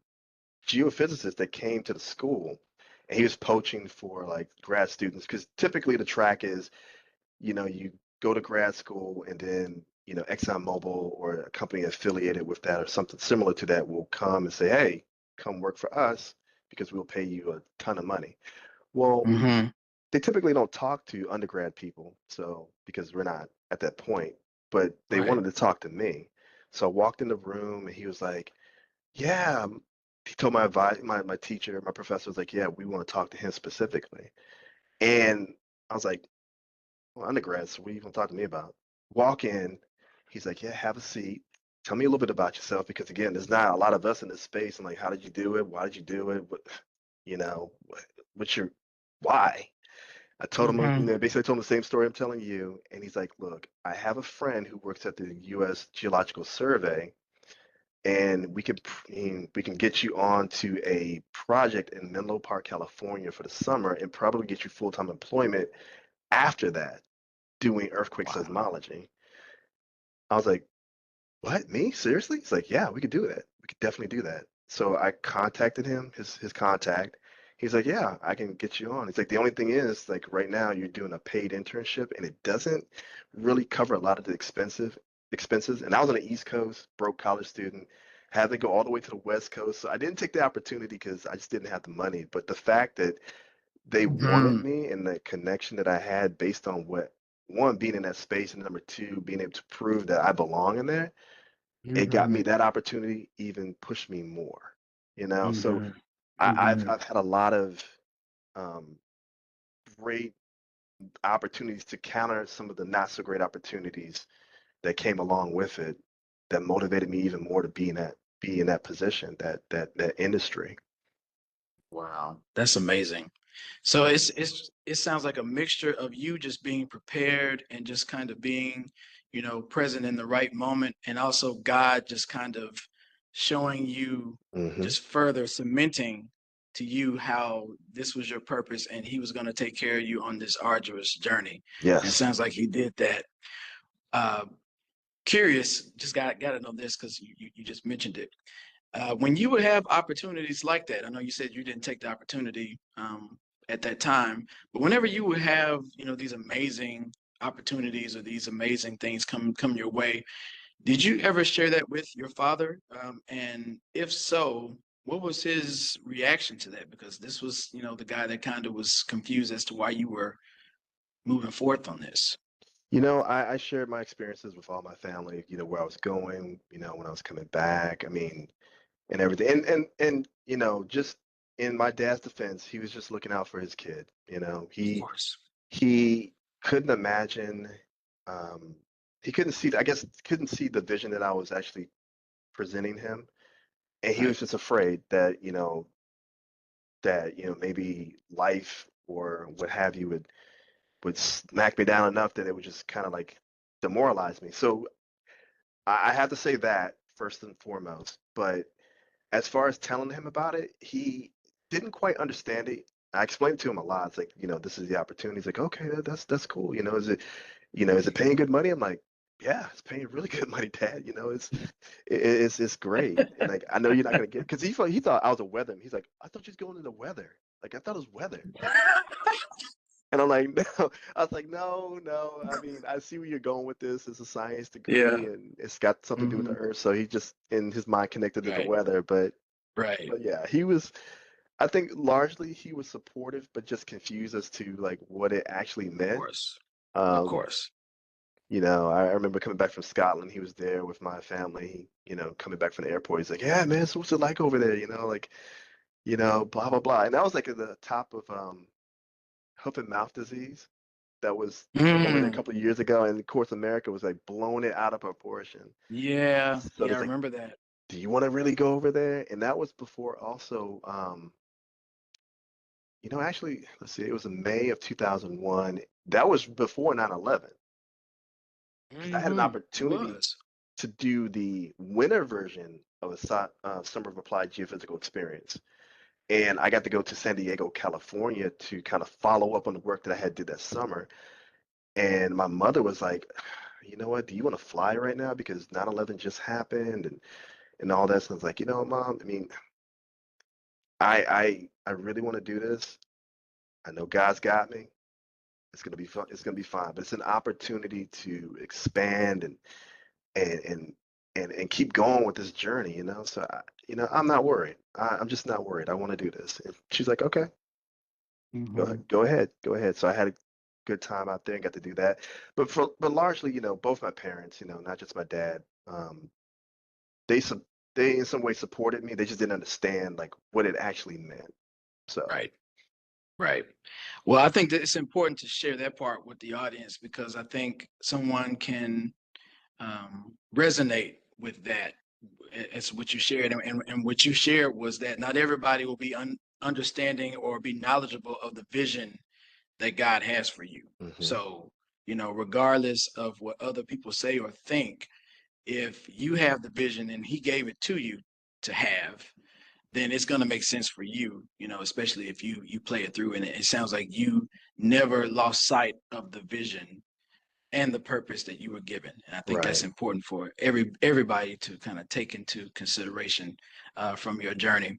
geophysicist that came to the school, and he was poaching for like grad students because typically the track is, you go to grad school and then, ExxonMobil or a company affiliated with that or something similar to that will come and say, hey, come work for us because we'll pay you a ton of money. Well, Mhm. they typically don't talk to undergrad people, so because we're not at that point, but they Right. wanted to talk to me. So I walked in the room and he was like, yeah, he told my teacher, my professor was like, yeah, we want to talk to him specifically. And I was like, well, undergrad, so what are you gonna talk to me about? Walk in, he's like, yeah, have a seat. Tell me a little bit about yourself because again, there's not a lot of us in this space. And like, how did you do it? Why did you do it? What's your why? I told him, Mhm. basically I told him the same story I'm telling you. And he's like, look, I have a friend who works at the U.S. Geological Survey, and we can get you on to a project in Menlo Park, California for the summer and probably get you full-time employment after that doing earthquake Wow. seismology. I was like, what? Me? Seriously? He's like, yeah, we could do that. We could definitely do that. So I contacted him, his contact. He's like, yeah, I can get you on. He's like, the only thing is, like, right now you're doing a paid internship and it doesn't really cover a lot of the expenses. And I was on the East Coast, broke college student, had to go all the way to the West Coast. So I didn't take the opportunity because I just didn't have the money. But the fact that they wanted Hmm. me, and the connection that I had based on what, one, being in that space, and number two, being able to prove that I belong in there, it got me Hmm. that opportunity, even pushed me more, you know? So Hmm. I've Hmm. I've had a lot of um, great opportunities to counter some of the not so great opportunities that came along with it that motivated me even more to be in that position, that industry. Wow, that's amazing. So it sounds like a mixture of you just being prepared and just kind of being, present in the right moment, and also God just kind of showing you, Hmm. just further cementing to you how this was your purpose and he was going to take care of you on this arduous journey. And it Yes. sounds like he did that. Uh, Curious, just got to know this because you just mentioned it. When you would have opportunities like that, I know you said you didn't take the opportunity at that time, but whenever you would have, these amazing opportunities or these amazing things come your way, did you ever share that with your father? And if so, what was his reaction to that? Because this was, the guy that kind of was confused as to why you were moving forth on this. I shared my experiences with all my family, where I was going, when I was coming back. I mean, and everything. And just in my dad's defense, he was just looking out for his kid. Of He course. he couldn't imagine, um, he couldn't see, I guess, couldn't see the vision that I was actually presenting him, and he was Right. just afraid that, maybe life or what have you would smack me down enough that it would just kind of like demoralize me. So I have to say that first and foremost. But as far as telling him about it, he didn't quite understand it. I explained it to him a lot. It's like, this is the opportunity. He's like, okay, that's cool. Is it paying good money? I'm like, yeah, it's paying really good money, Dad. It's great. And like, I know you're not gonna get, because he thought I was a weatherman. He's like, I thought you was going into weather. Like, I thought it was weather. Like, and I'm like, no. I was like, no, no. I mean, I see where you're going with this. It's a science degree, Yeah. and it's got something to do with the Hmm. earth. So he just in his mind connected to the Right. weather. But Right. but yeah, he was. I think largely he was supportive, but just confused as to like what it actually Of meant. course. Of Um, course. I remember coming back from Scotland. He was there with my family. Coming back from the airport. He's like, "Yeah, man, so what's it like over there? Like, blah blah blah." And that was like at the top of hoof and mouth disease that was over there a Mm, couple of years ago, and of course America was like blowing it out of proportion. yeah. So Yeah, I there's like, remember that. do you want to really go over there? And that was before also, actually, let's see, it was in May of 2001. That was before 9/11, because I had an Hmm. It opportunity was. to do the winter version of a Summer of Applied Geophysical experience. And I got to go to San Diego, California to kind of follow up on the work that I had did that summer. And my mother was like, you know what, do you want to fly right now? Because 9/11 just happened and all that. So I was like, Mom, I mean, I really want to do this. I know God's got me. It's gonna be fun. It's gonna be fine. But it's an opportunity to expand and and and keep going with this journey, So I'm not worried. I'm just not worried. I want to do this. And she's like, okay, Hmm. go ahead, go ahead. So I had a good time out there and got to do that. But largely, both my parents, not just my dad, they sup- they in some way supported me. They just didn't understand like what it actually meant. So. Right. Right. Well, I think that it's important to share that part with the audience because I think someone can resonate with that as what you shared. And what you shared was that not everybody will be understanding or be knowledgeable of the vision that God has for you. Hmm. So, regardless of what other people say or think, if you have the vision and he gave it to you to have, then it's going to make sense for you, especially if you play it through. And it sounds like you never lost sight of the vision and the purpose that you were given. And I think that's Right. important for everybody to kind of take into consideration from your journey.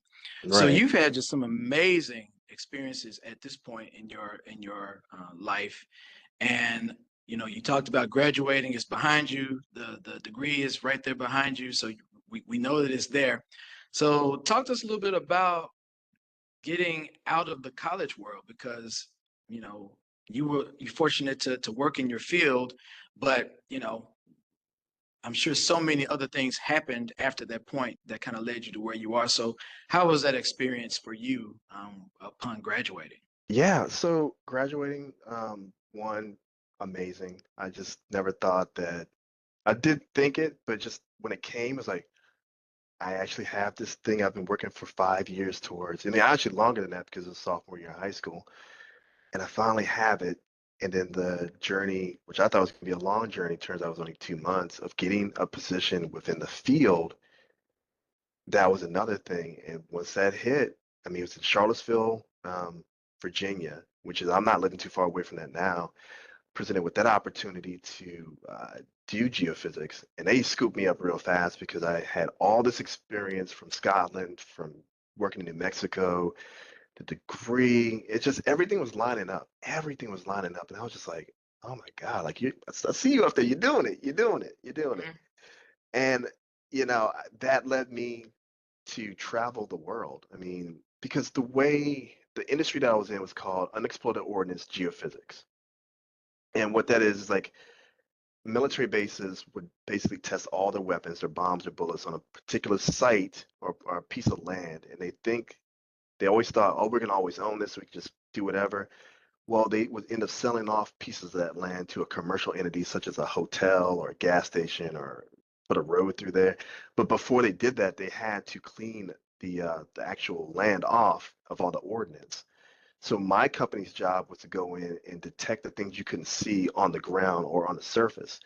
So Right. you've had just some amazing experiences at this point in your life, and you talked about graduating. It's behind you. The degree is right there behind you. So we know that it's there. So talk to us a little bit about getting out of the college world because, you know, you're fortunate to work in your field, but I'm sure so many other things happened after that point that kind of led you to where you are. So, how was that experience for you upon graduating? Yeah, so graduating, one, amazing. I just never thought that I did think it, but just when it came, it's like I actually have this thing I've been working for 5 years towards, and actually longer than that because it's sophomore year of high school, and I finally have it. And then the journey, which I thought was going to be a long journey, turns out it was only 2 months of getting a position within the field. That was another thing. And once that hit, I mean, it was in Charlottesville, Virginia, which is I'm not living too far away from that now. Presented with that opportunity to do geophysics, and they scooped me up real fast because I had all this experience from Scotland, from working in New Mexico, the degree. It just everything was lining up. Everything was lining up, and I was just like, "Oh my God! Like I see you up there. You're doing it. You're doing it. You're doing it." Mhm. And that led me to travel the world. I mean, because the way the industry that I was in was called unexploded ordnance geophysics. And what that is like military bases would basically test all their weapons, their bombs, their bullets on a particular site or a piece of land. And they always thought, oh, we're going to always own this. We can just do whatever. Well, they would end up selling off pieces of that land to a commercial entity such as a hotel or a gas station or put a road through there. But before they did that, they had to clean the actual land off of all the ordnance. So my company's job was to go in and detect the things you couldn't see on the ground or on the surface.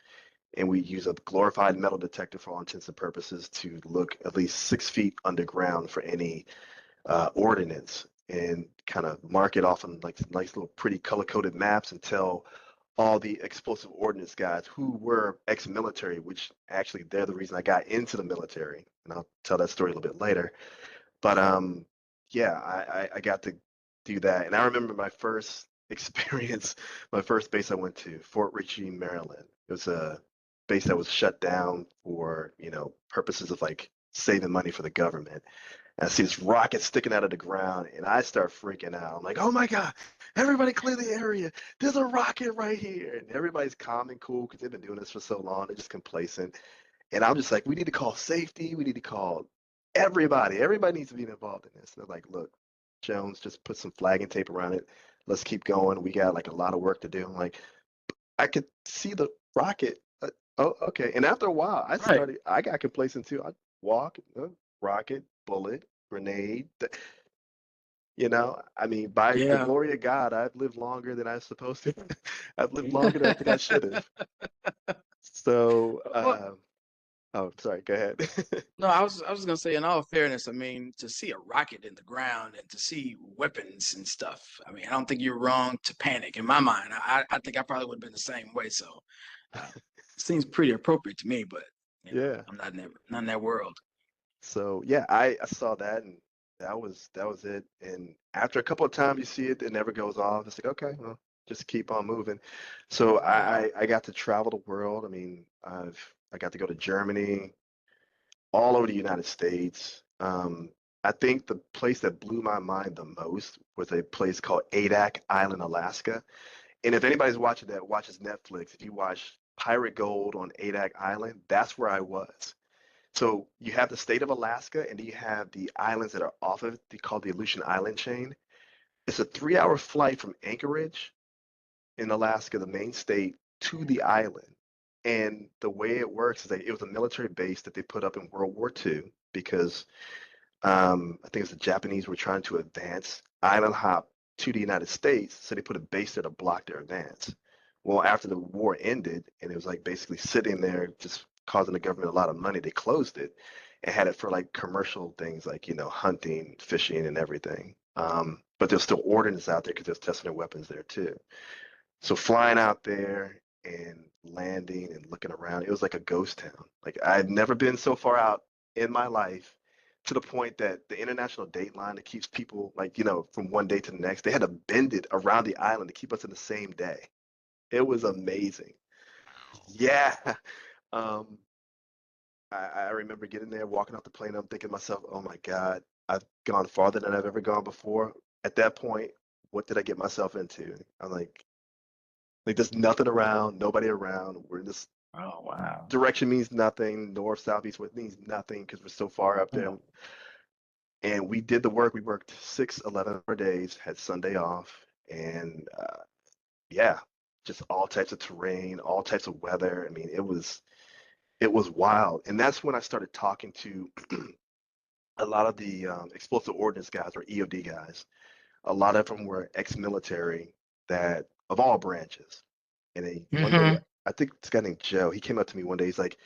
And we use a glorified metal detector for all intents and purposes to look at least 6 feet underground for any ordinance and kind of mark it off on like nice little pretty color-coded maps and tell all the explosive ordnance guys who were ex-military, which actually they're the reason I got into the military. And I'll tell that story a little bit later. But yeah, I got to do that. And I remember my first experience, my first base I went to, Fort Ritchie, Maryland. It was a base that was shut down for, purposes of like saving money for the government. And I see this rocket sticking out of the ground, and I start freaking out. I'm like, oh my God, everybody clear the area. There's a rocket right here. And everybody's calm and cool because they've been doing this for so long. They're just complacent. And I'm just like, we need to call safety. We need to call everybody. Everybody needs to be involved in this. And they're like, look, Jones, just put some flagging tape around it. Let's keep going. We got like a lot of work to do. I'm like, I could see the rocket. Oh, okay. And after a while, Right. I got complacent too. I walk, rocket, bullet, grenade. I mean, by the Yeah. glory of God, I've lived longer than I was supposed to. I've lived longer than I think I should have. So, Well, oh, sorry, go ahead. no, I was gonna say, in all fairness, I mean, to see a rocket in the ground and to see weapons and stuff, I mean, I don't think you're wrong to panic. In my mind, I think I probably would have been the same way. So, uh, seems pretty appropriate to me, but Yeah. I'm not in that world. So yeah, I saw that and that was it. And after a couple of times you see it, it never goes off. It's like, okay, well, just keep on moving. So Yeah. I got to travel the world. I mean, I got to go to Germany, all over the United States. I think the place that blew my mind the most was a place called Adak Island, Alaska. And if anybody's watching that, watches Netflix, if you watch Pirate Gold on Adak Island, that's where I was. So you have the state of Alaska, and you have the islands that are off of it. They call the Aleutian Island chain. It's a 3-hour flight from Anchorage in Alaska, the main state, to the island. And the way it works is that it was a military base that they put up in World War II because I think it's the Japanese were trying to advance island hop to the United States, so they put a base there to block their advance. Well, after the war ended, and it was like basically sitting there, just causing the government a lot of money, they closed it and had it for like commercial things like hunting, fishing, and everything. But there's still ordnance out there because there's testing their weapons there too. So flying out there and landing and looking around, it was like a ghost town. Like I've never been so far out in my life to the point that the international date line that keeps people like, from one day to the next, they had to bend it around the island to keep us in the same day. It was amazing. Yeah. Um, I remember getting there, walking off the plane. I'm thinking to myself, oh my God. I've gone farther than I've ever gone before. At that point, what did I get myself into? I'm like there's nothing around, nobody around. We're in this Oh, wow. direction means nothing. North, south, east, west means nothing because we're so far up there. Mm. And we did the work. We worked 6, 11-hour days, had Sunday off, and yeah, just all types of terrain, all types of weather. I mean, it was wild. And that's when I started talking to a lot of the explosive ordnance guys or EOD guys. A lot of them were ex-military that of all branches. And one day, Hmm. I think this guy named Joe, he came up to me one day. He's like,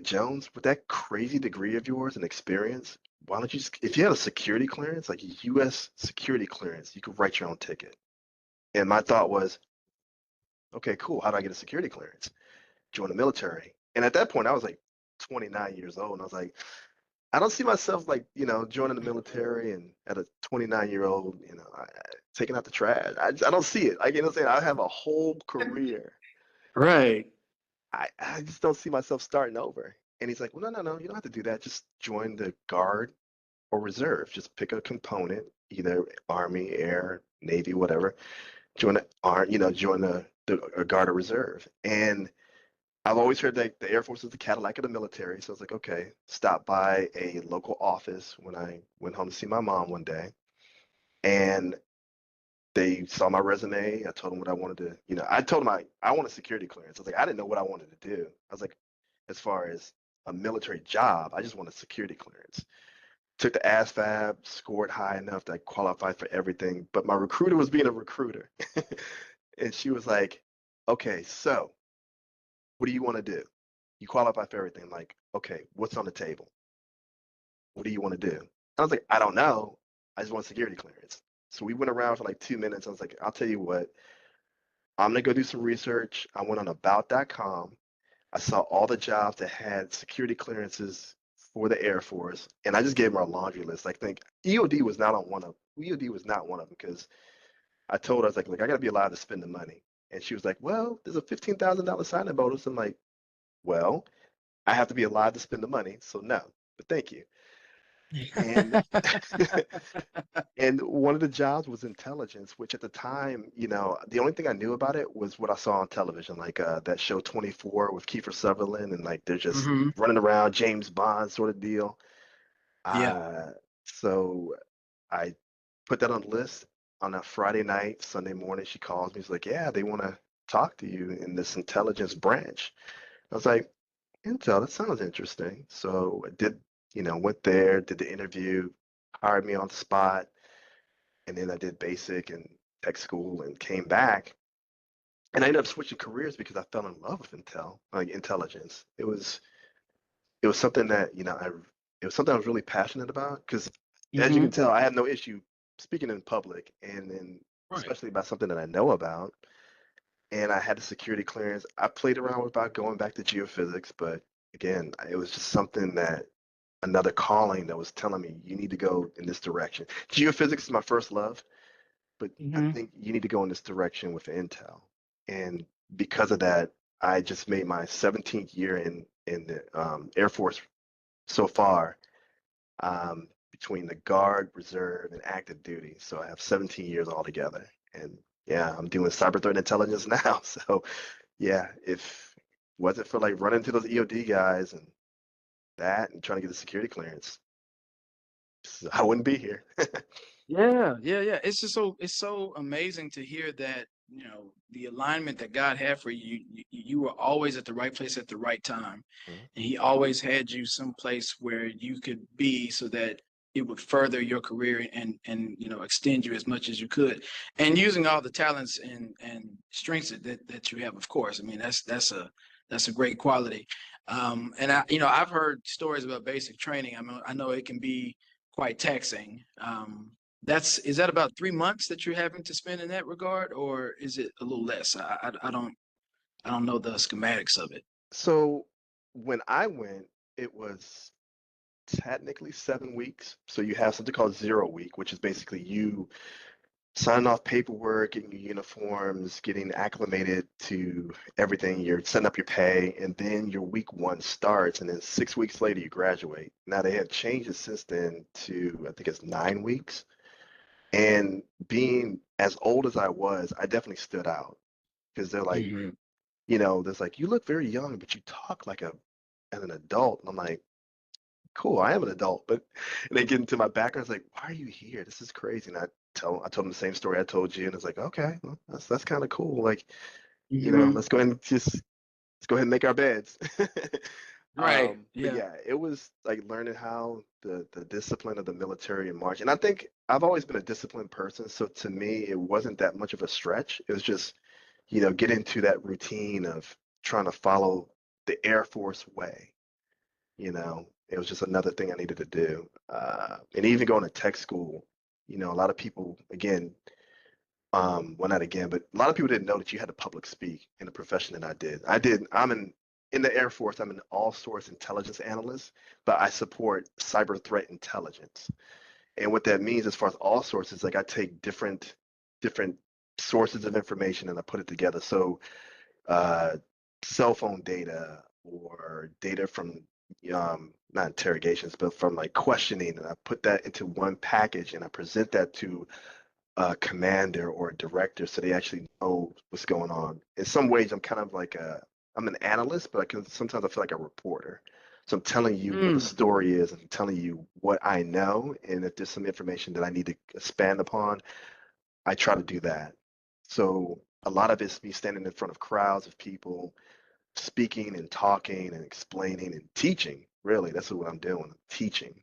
Jones, with that crazy degree of yours and experience, why don't you just, if you had a security clearance, like a U.S. security clearance, you could write your own ticket. And my thought was, okay, cool. How do I get a security clearance? Join the military. And at that point, I was like 29 years old, and I was like, I don't see myself like, joining the military and at a 29-year-old, taking out the trash. I don't see it. Like, what I'm saying? I have a whole career. Right. I just don't see myself starting over. And he's like, well, no, no, no, you don't have to do that. Just join the Guard or Reserve. Just pick a component, either Army, Air, Navy, whatever. Join the Guard or Reserve. And I've always heard that the Air Force is the Cadillac of the military. So I was like, okay, stop by a local office when I went home to see my mom one day. And they saw my resume. I told them what I wanted to, I told them I want a security clearance. I was like, I didn't know what I wanted to do. I was like, as far as a military job, I just want a security clearance. Took the ASVAB, scored high enough that I qualified for everything. But my recruiter was being a recruiter. And she was like, okay, so what do you want to do? You qualify for everything. I'm like, okay, what's on the table? What do you want to do? I was like, I don't know. I just want security clearance. So we went around for like 2 minutes. I was like, I'll tell you what, I'm gonna go do some research. I went on about.com. I saw all the jobs that had security clearances for the Air Force, and I just gave them our laundry list. Like, think EOD was not one of them because I told her I was like, look, I gotta be allowed to spend the money, and she was like, well, there's a $15,000 signing bonus. I'm like, well, I have to be allowed to spend the money, so no, but thank you. And and one of the jobs was intelligence, which at the time, the only thing I knew about it was what I saw on television, like that show 24 with Kiefer Sutherland, and like they're just Hmm. running around James Bond sort of deal. Yeah. So I put that on the list on a Friday night. Sunday morning, she calls me. She's like, "Yeah, they want to talk to you in this intelligence branch." I was like, "Intel, that sounds interesting." So I did, went there, did the interview, hired me on the spot. And then I did basic and tech school and came back. And I ended up switching careers because I fell in love with like intelligence. It was something that, it was something I was really passionate about because as you can Hmm. tell, I have no issue speaking in public and then Right. especially about something that I know about. And I had the security clearance. I played around with about going back to geophysics, but again, it was just something that another calling that was telling me you need to go in this direction. Geophysics is my first love. But I Hmm. think you need to go in this direction with Intel. And because of that, I just made my 17th year in the Air Force so far, between the Guard, Reserve, and active duty. So I have 17 years altogether. And yeah, I'm doing cyber threat intelligence now. So yeah, if it wasn't for like running into those EOD guys and that and trying to get the security clearance, I wouldn't be here. Yeah, yeah, yeah. It's so amazing to hear that, the alignment that God had for you, you were always at the right place at the right time. Mhm. And he always had you someplace where you could be so that it would further your career and extend you as much as you could. And using all the talents and strengths that you have, of course. I mean, that's a great quality. And I've heard stories about basic training. I know it can be quite taxing. Is that about 3 months that you're having to spend in that regard, or is it a little less? I don't know the schematics of it. So when I went, it was technically 7 weeks. So you have something called 0 week, which is basically you. signing off paperwork, getting your uniforms, getting acclimated to everything. You're setting up your pay, and then your week one starts, and then 6 weeks later you graduate. Now they have changed it since then to I think it's 9 weeks. And being as old as I was, I definitely stood out because they're like, Hmm. there's like, you look very young, but you talk like a as an adult. And I'm like, cool, I am an adult. But and they get into my background, it's like, why are you here? This is crazy. And I told them the same story I told you, and it's like, okay, well, that's kind of cool. Like, Hmm. let's go ahead and let's go ahead and make our beds. Right. But Yeah. yeah, it was like learning how the discipline of the military and march. And I think I've always been a disciplined person, so to me, it wasn't that much of a stretch. It was just, get into that routine of trying to follow the Air Force way. It was just another thing I needed to do. And even going to tech school, a lot of people, again, well, not again, but a lot of people didn't know that you had to public speak in the profession that I did. In the Air Force, I'm an all source intelligence analyst, but I support cyber threat intelligence. And what that means as far as all sources, like I take different sources of information and I put it together. So uh, cell phone data or data from not interrogations, but from like questioning, and I put that into one package and I present that to a commander or a director so they actually know what's going on. In some ways, I'm kind of like I'm an analyst, but sometimes I feel like a reporter. So I'm telling you what the Mm. story is, I'm telling you what I know, and if there's some information that I need to expand upon, I try to do that. So a lot of it's me standing in front of crowds of people, speaking and talking and explaining and teaching. Really, that's what I'm doing. I'm teaching.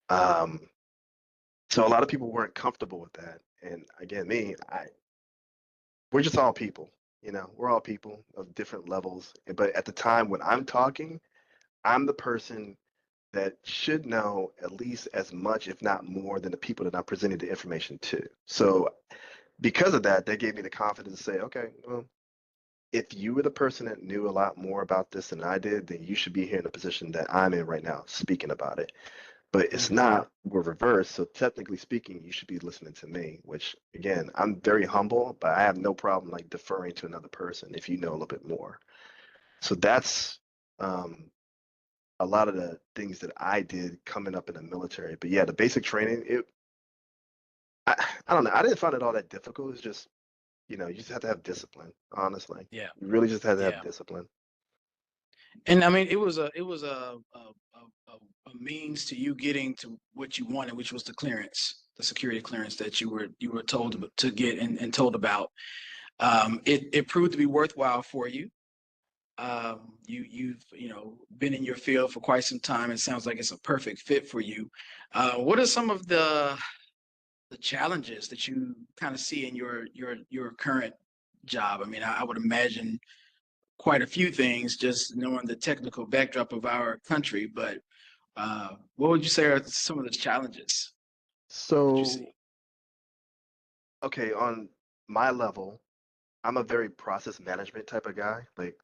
Um, so a lot of people weren't comfortable with that. And again, we're just all people. We're all people of different levels. But at the time when I'm talking, I'm the person that should know at least as much, if not more, than the people that I'm presenting the information to. So because of that, they gave me the confidence to say, okay, well, if you were the person that knew a lot more about this than I did, then you should be here in the position that I'm in right now, speaking about it. But it's Hmm. not, we're reversed. So technically speaking, you should be listening to me, which again, I'm very humble, but I have no problem like deferring to another person if you know a little bit more. So that's um, a lot of the things that I did coming up in the military. But yeah, the basic training, I don't know. I didn't find it all that difficult. It's just, you just have to have discipline, honestly. Yeah. You really just have to have Yeah. discipline. And I mean, it was a means to you getting to what you wanted, which was the clearance, the security clearance that you were told to get and told about. It proved to be worthwhile for you. You've been in your field for quite some time. It sounds like it's a perfect fit for you. What are some of the challenges that you kind of see in your current job? I mean, I would imagine quite a few things just knowing the technical backdrop of our country. But what would you say are some of the challenges that you see? So, okay, on my level, I'm a very process management type of guy. Like,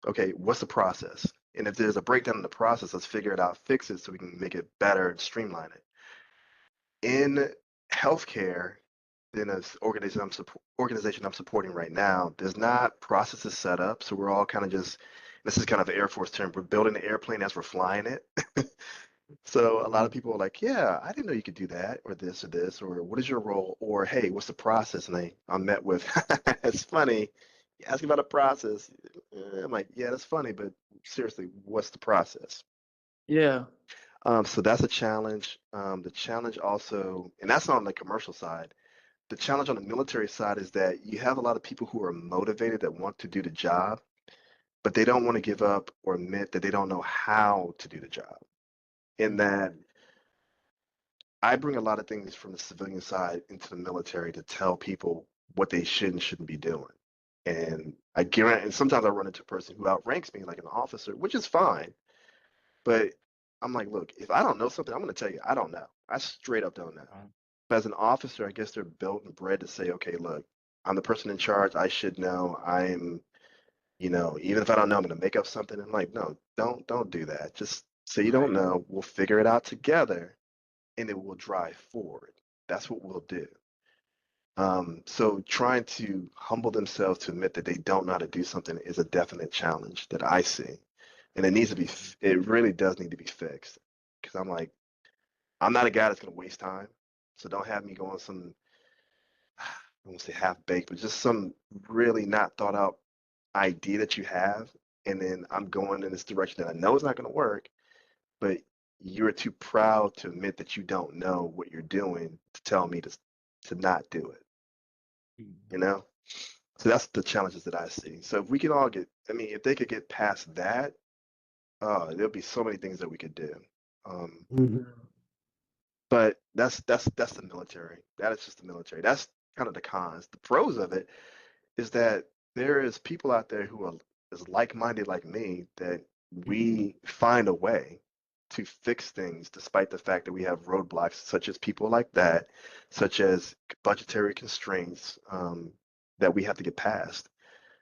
okay, what's the process? And if there's a breakdown in the process, let's figure it out, fix it so we can make it better and streamline it. In healthcare, in this organization I'm supporting right now, there's not processes set up. So we're all kind of just, this is kind of an Air Force term, we're building the airplane as we're flying it. So a lot of Mhm. people are like, yeah, I didn't know you could do that, or this, or what is your role? Or hey, what's the process? And I'm met with, it's funny, you ask about a process. I'm like, yeah, that's funny, but seriously, what's the process? Yeah. So that's a challenge. The challenge also, and that's not on the commercial side. The challenge on the military side is that you have a lot of people who are motivated that want to do the job, but they don't want to give up or admit that they don't know how to do the job. In that Mhm. I bring a lot of things from the civilian side into the military to tell people what they should and shouldn't be doing. And I guarantee, and sometimes I run into a person who outranks me like an officer, which is fine. But I'm like, look, if I don't know something, I'm going to tell you, I don't know. I straight up don't know. But as an officer, I guess they're built and bred to say, okay, look, I'm the person in charge. I should know. Even if I don't know, I'm going to make up something. I'm like, no, don't do that. Just say you don't Right. know. We'll figure it out together and it will drive forward. That's what we'll do. So trying to humble themselves to admit that they don't know how to do something is a definite challenge that I see. And it needs to be, it really does need to be fixed. Because I'm like, I'm not a guy that's going to waste time. So don't have me going some, I won't say half baked, but just some really not thought out idea that you have. And then I'm going in this direction that I know is not going to work, but you're too proud to admit that you don't know what you're doing to tell me to not do it, you Mhm. know? So that's the challenges that I see. So if we can all get, I mean, if they could get past that, there'll be so many things that we could do. Um, Mhm. but that's the military. That is just the military. That's kind of the cons. The pros of it is that there is people out there who are as like-minded like me that Mhm. we find a way to fix things despite the fact that we have roadblocks such as people like that, such as budgetary constraints that we have to get past.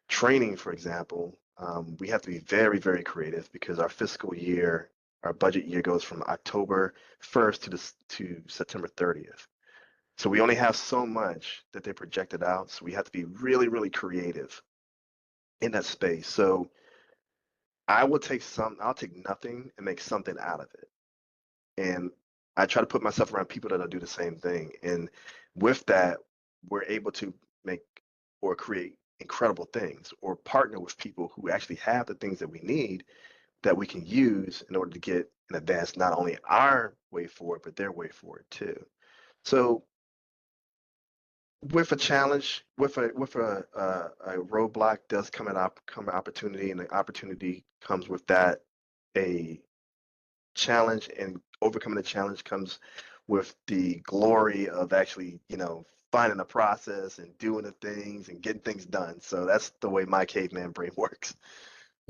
Training, for example, we have to be very, very creative because our fiscal year, our budget year goes from October 1st to September 30th. So we only have so much that they projected out. So we have to be really, really creative in that space. So I'll take nothing and make something out of it. And I try to put myself around people that'll do the same thing. And with that, we're able to make or create incredible things or partner with people who actually have the things that we need that we can use in order to get and advance not only our way forward, but their way forward too. So with a challenge, with a roadblock does come an opportunity, and the opportunity comes with that a challenge, and overcoming the challenge comes with the glory of actually, finding a process and doing the things and getting things done. So that's the way my caveman brain works.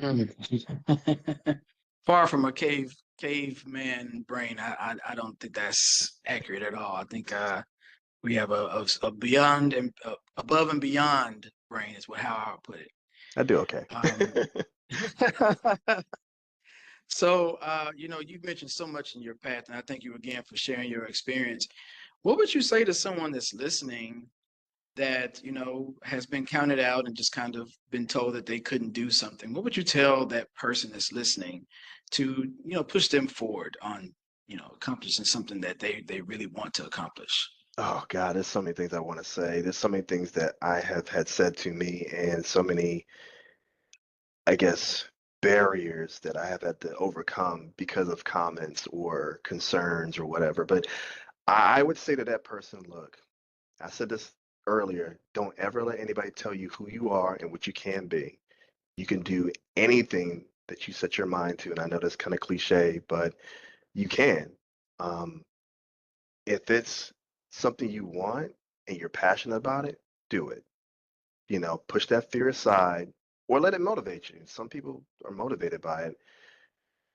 Mhm. Far from a caveman brain. I don't think that's accurate at all. I think we have a beyond and above and beyond brain is what how I would put it. I do okay. Um, so you've mentioned so much in your path, and I thank you again for sharing your experience. What would you say to someone that's listening that has been counted out and just kind of been told that they couldn't do something? What would you tell that person that's listening to push them forward on accomplishing something that they really want to accomplish? Oh God, there's so many things I want to say. There's so many things that I have had said to me, and so many, I guess, barriers that I have had to overcome because of comments or concerns or whatever. But I would say to that person, look, I said this earlier, don't ever let anybody tell you who you are and what you can be. You can do anything that you set your mind to. And I know that's kind of cliche, but you can. Um, if it's something you want and you're passionate about it, do it. Push that fear aside or let it motivate you. Some people are motivated by it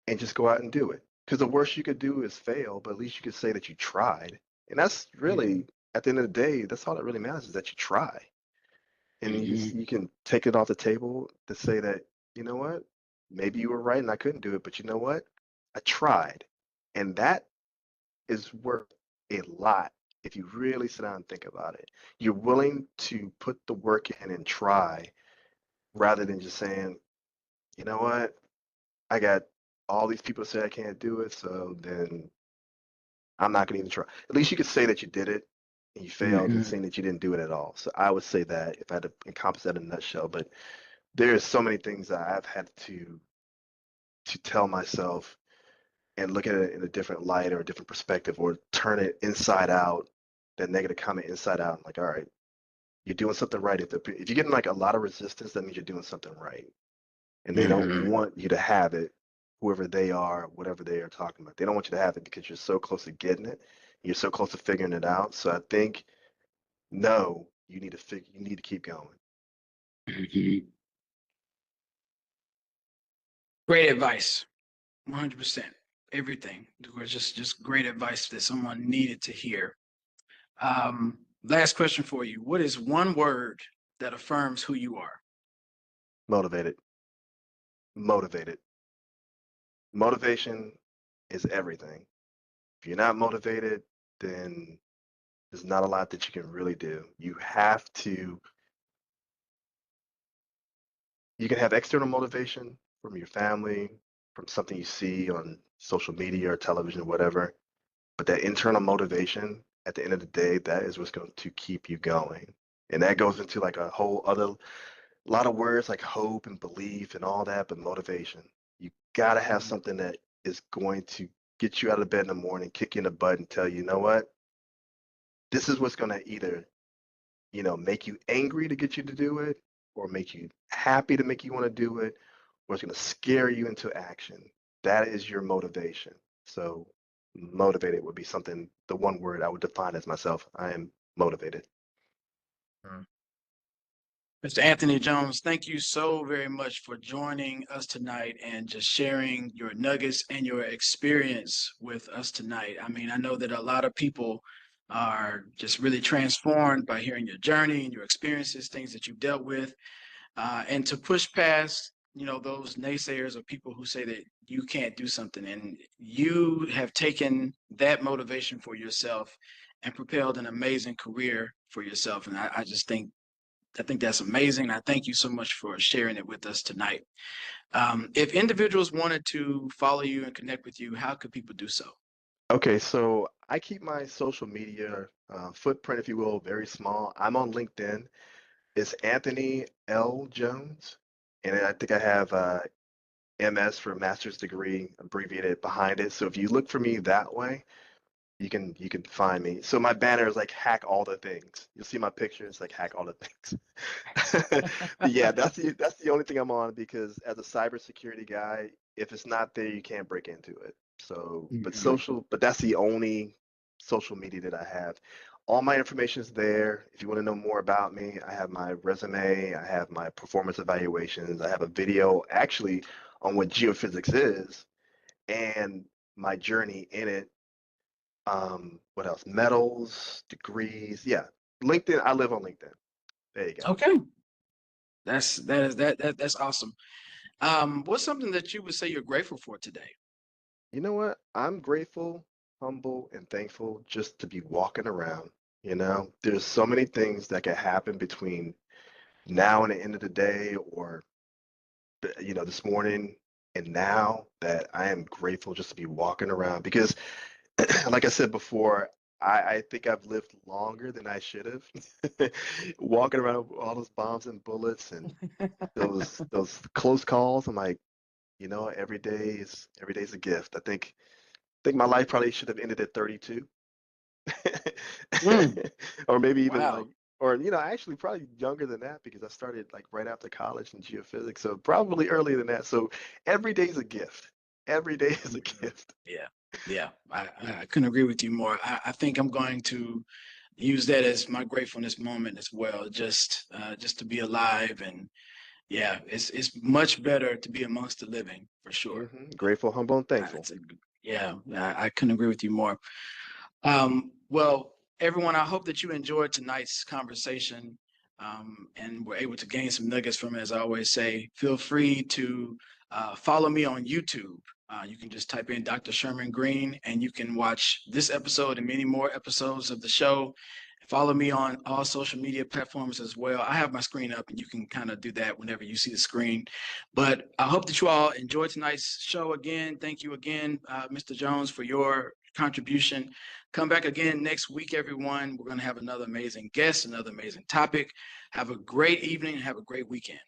and just go out and do it. Because the worst you could do is fail, but at least you could say that you tried. And that's really, Mhm. at the end of the day, that's all that really matters is that you try. And Mhm. you can take it off the table to say that, you know what, maybe you were right and I couldn't do it, but you know what, I tried. And that is worth a lot if you really sit down and think about it. You're willing to put the work in and try rather than just saying, you know what, I got all these people say I can't do it, so then I'm not going to even try. At least you could say that you did it and you failed and Mhm. saying that you didn't do it at all. So I would say that if I had to encompass that in a nutshell. But there's so many things that I've had to tell myself and look at it in a different light or a different perspective or turn it inside out, that negative comment inside out. Like, all right, you're doing something right. If you're getting like a lot of resistance, that means you're doing something right. And they don't Mhm. want you to have it, whoever they are, whatever they are talking about. They don't want you to have it because you're so close to getting it. You're so close to figuring it out. So I think no, you need to keep going. Mhm. Great advice. 100%. Everything. It was just great advice that someone needed to hear. Last question for you. What is one word that affirms who you are? Motivated. Motivated. Motivation is everything. If you're not motivated, then There's not a lot that you can really do. You can have external motivation from your family, from something you see on social media or television or whatever. But that internal motivation, at the end of the day, that is what's going to keep you going. And that goes into like a whole other lot of words like hope and belief and all that, but motivation. You got to have Mhm. something that is going to get you out of bed in the morning, kick you in the butt, and tell you, you know what? This is what's going to either, make you angry to get you to do it, or make you happy to make you want to do it, or it's going to scare you into action. That is your motivation. So, motivated would be something, the one word I would define as myself. I am motivated. Mr. Anthony Jones, thank you so very much for joining us tonight and just sharing your nuggets and your experience with us tonight. I mean, I know that a lot of people are just really transformed by hearing your journey and your experiences, things that you've dealt with, and to push past, those naysayers or people who say that you can't do something. And you have taken that motivation for yourself and propelled an amazing career for yourself. And I think that's amazing. I thank you so much for sharing it with us tonight. If individuals wanted to follow you and connect with you, how could people do so? Okay, so I keep my social media footprint, if you will, very small. I'm on LinkedIn. It's Anthony L. Jones, and I think I have MS for master's degree abbreviated behind it. So if you look for me that way, you can find me. So my banner is like hack all the things. You'll see my picture, it's like hack all the things. But yeah, that's the only thing I'm on because as a cybersecurity guy, if it's not there, you can't break into it. So, Mhm. but that's the only social media that I have. All my information is there. If you want to know more about me, I have my resume, I have my performance evaluations, I have a video actually on what geophysics is and my journey in it. What else? Medals, degrees. Yeah. LinkedIn. I live on LinkedIn. There you go. Okay, that's awesome. What's something that you would say you're grateful for today? You know what? I'm grateful, humble, and thankful just to be walking around. There's so many things that can happen between now and the end of the day, or this morning and now, that I am grateful just to be walking around because like I said before, I think I've lived longer than I should have. Walking around with all those bombs and bullets and those close calls. I'm like, every day's a gift. I think my life probably should have ended at 32. Mm, Or maybe even like, wow. or actually probably younger than that because I started like right after college in geophysics. So probably earlier than that. So every day's a gift. Every day is a Mhm. gift. Yeah, yeah. I couldn't agree with you more. I think I'm going to use that as my gratefulness moment as well. Just to be alive, and yeah, it's much better to be amongst the living for sure. Grateful, humble, and thankful. It's a, yeah, I couldn't agree with you more. Well, everyone, I hope that you enjoyed tonight's conversation, and were able to gain some nuggets from it. As I always say, feel free to follow me on YouTube. You can just type in Dr. Sherman Green, and you can watch this episode and many more episodes of the show. Follow me on all social media platforms as well. I have my screen up, and you can kind of do that whenever you see the screen. But I hope that you all enjoyed tonight's show again. Thank you again, Mr. Jones, for your contribution. Come back again next week, everyone. We're going to have another amazing guest, another amazing topic. Have a great evening and have a great weekend.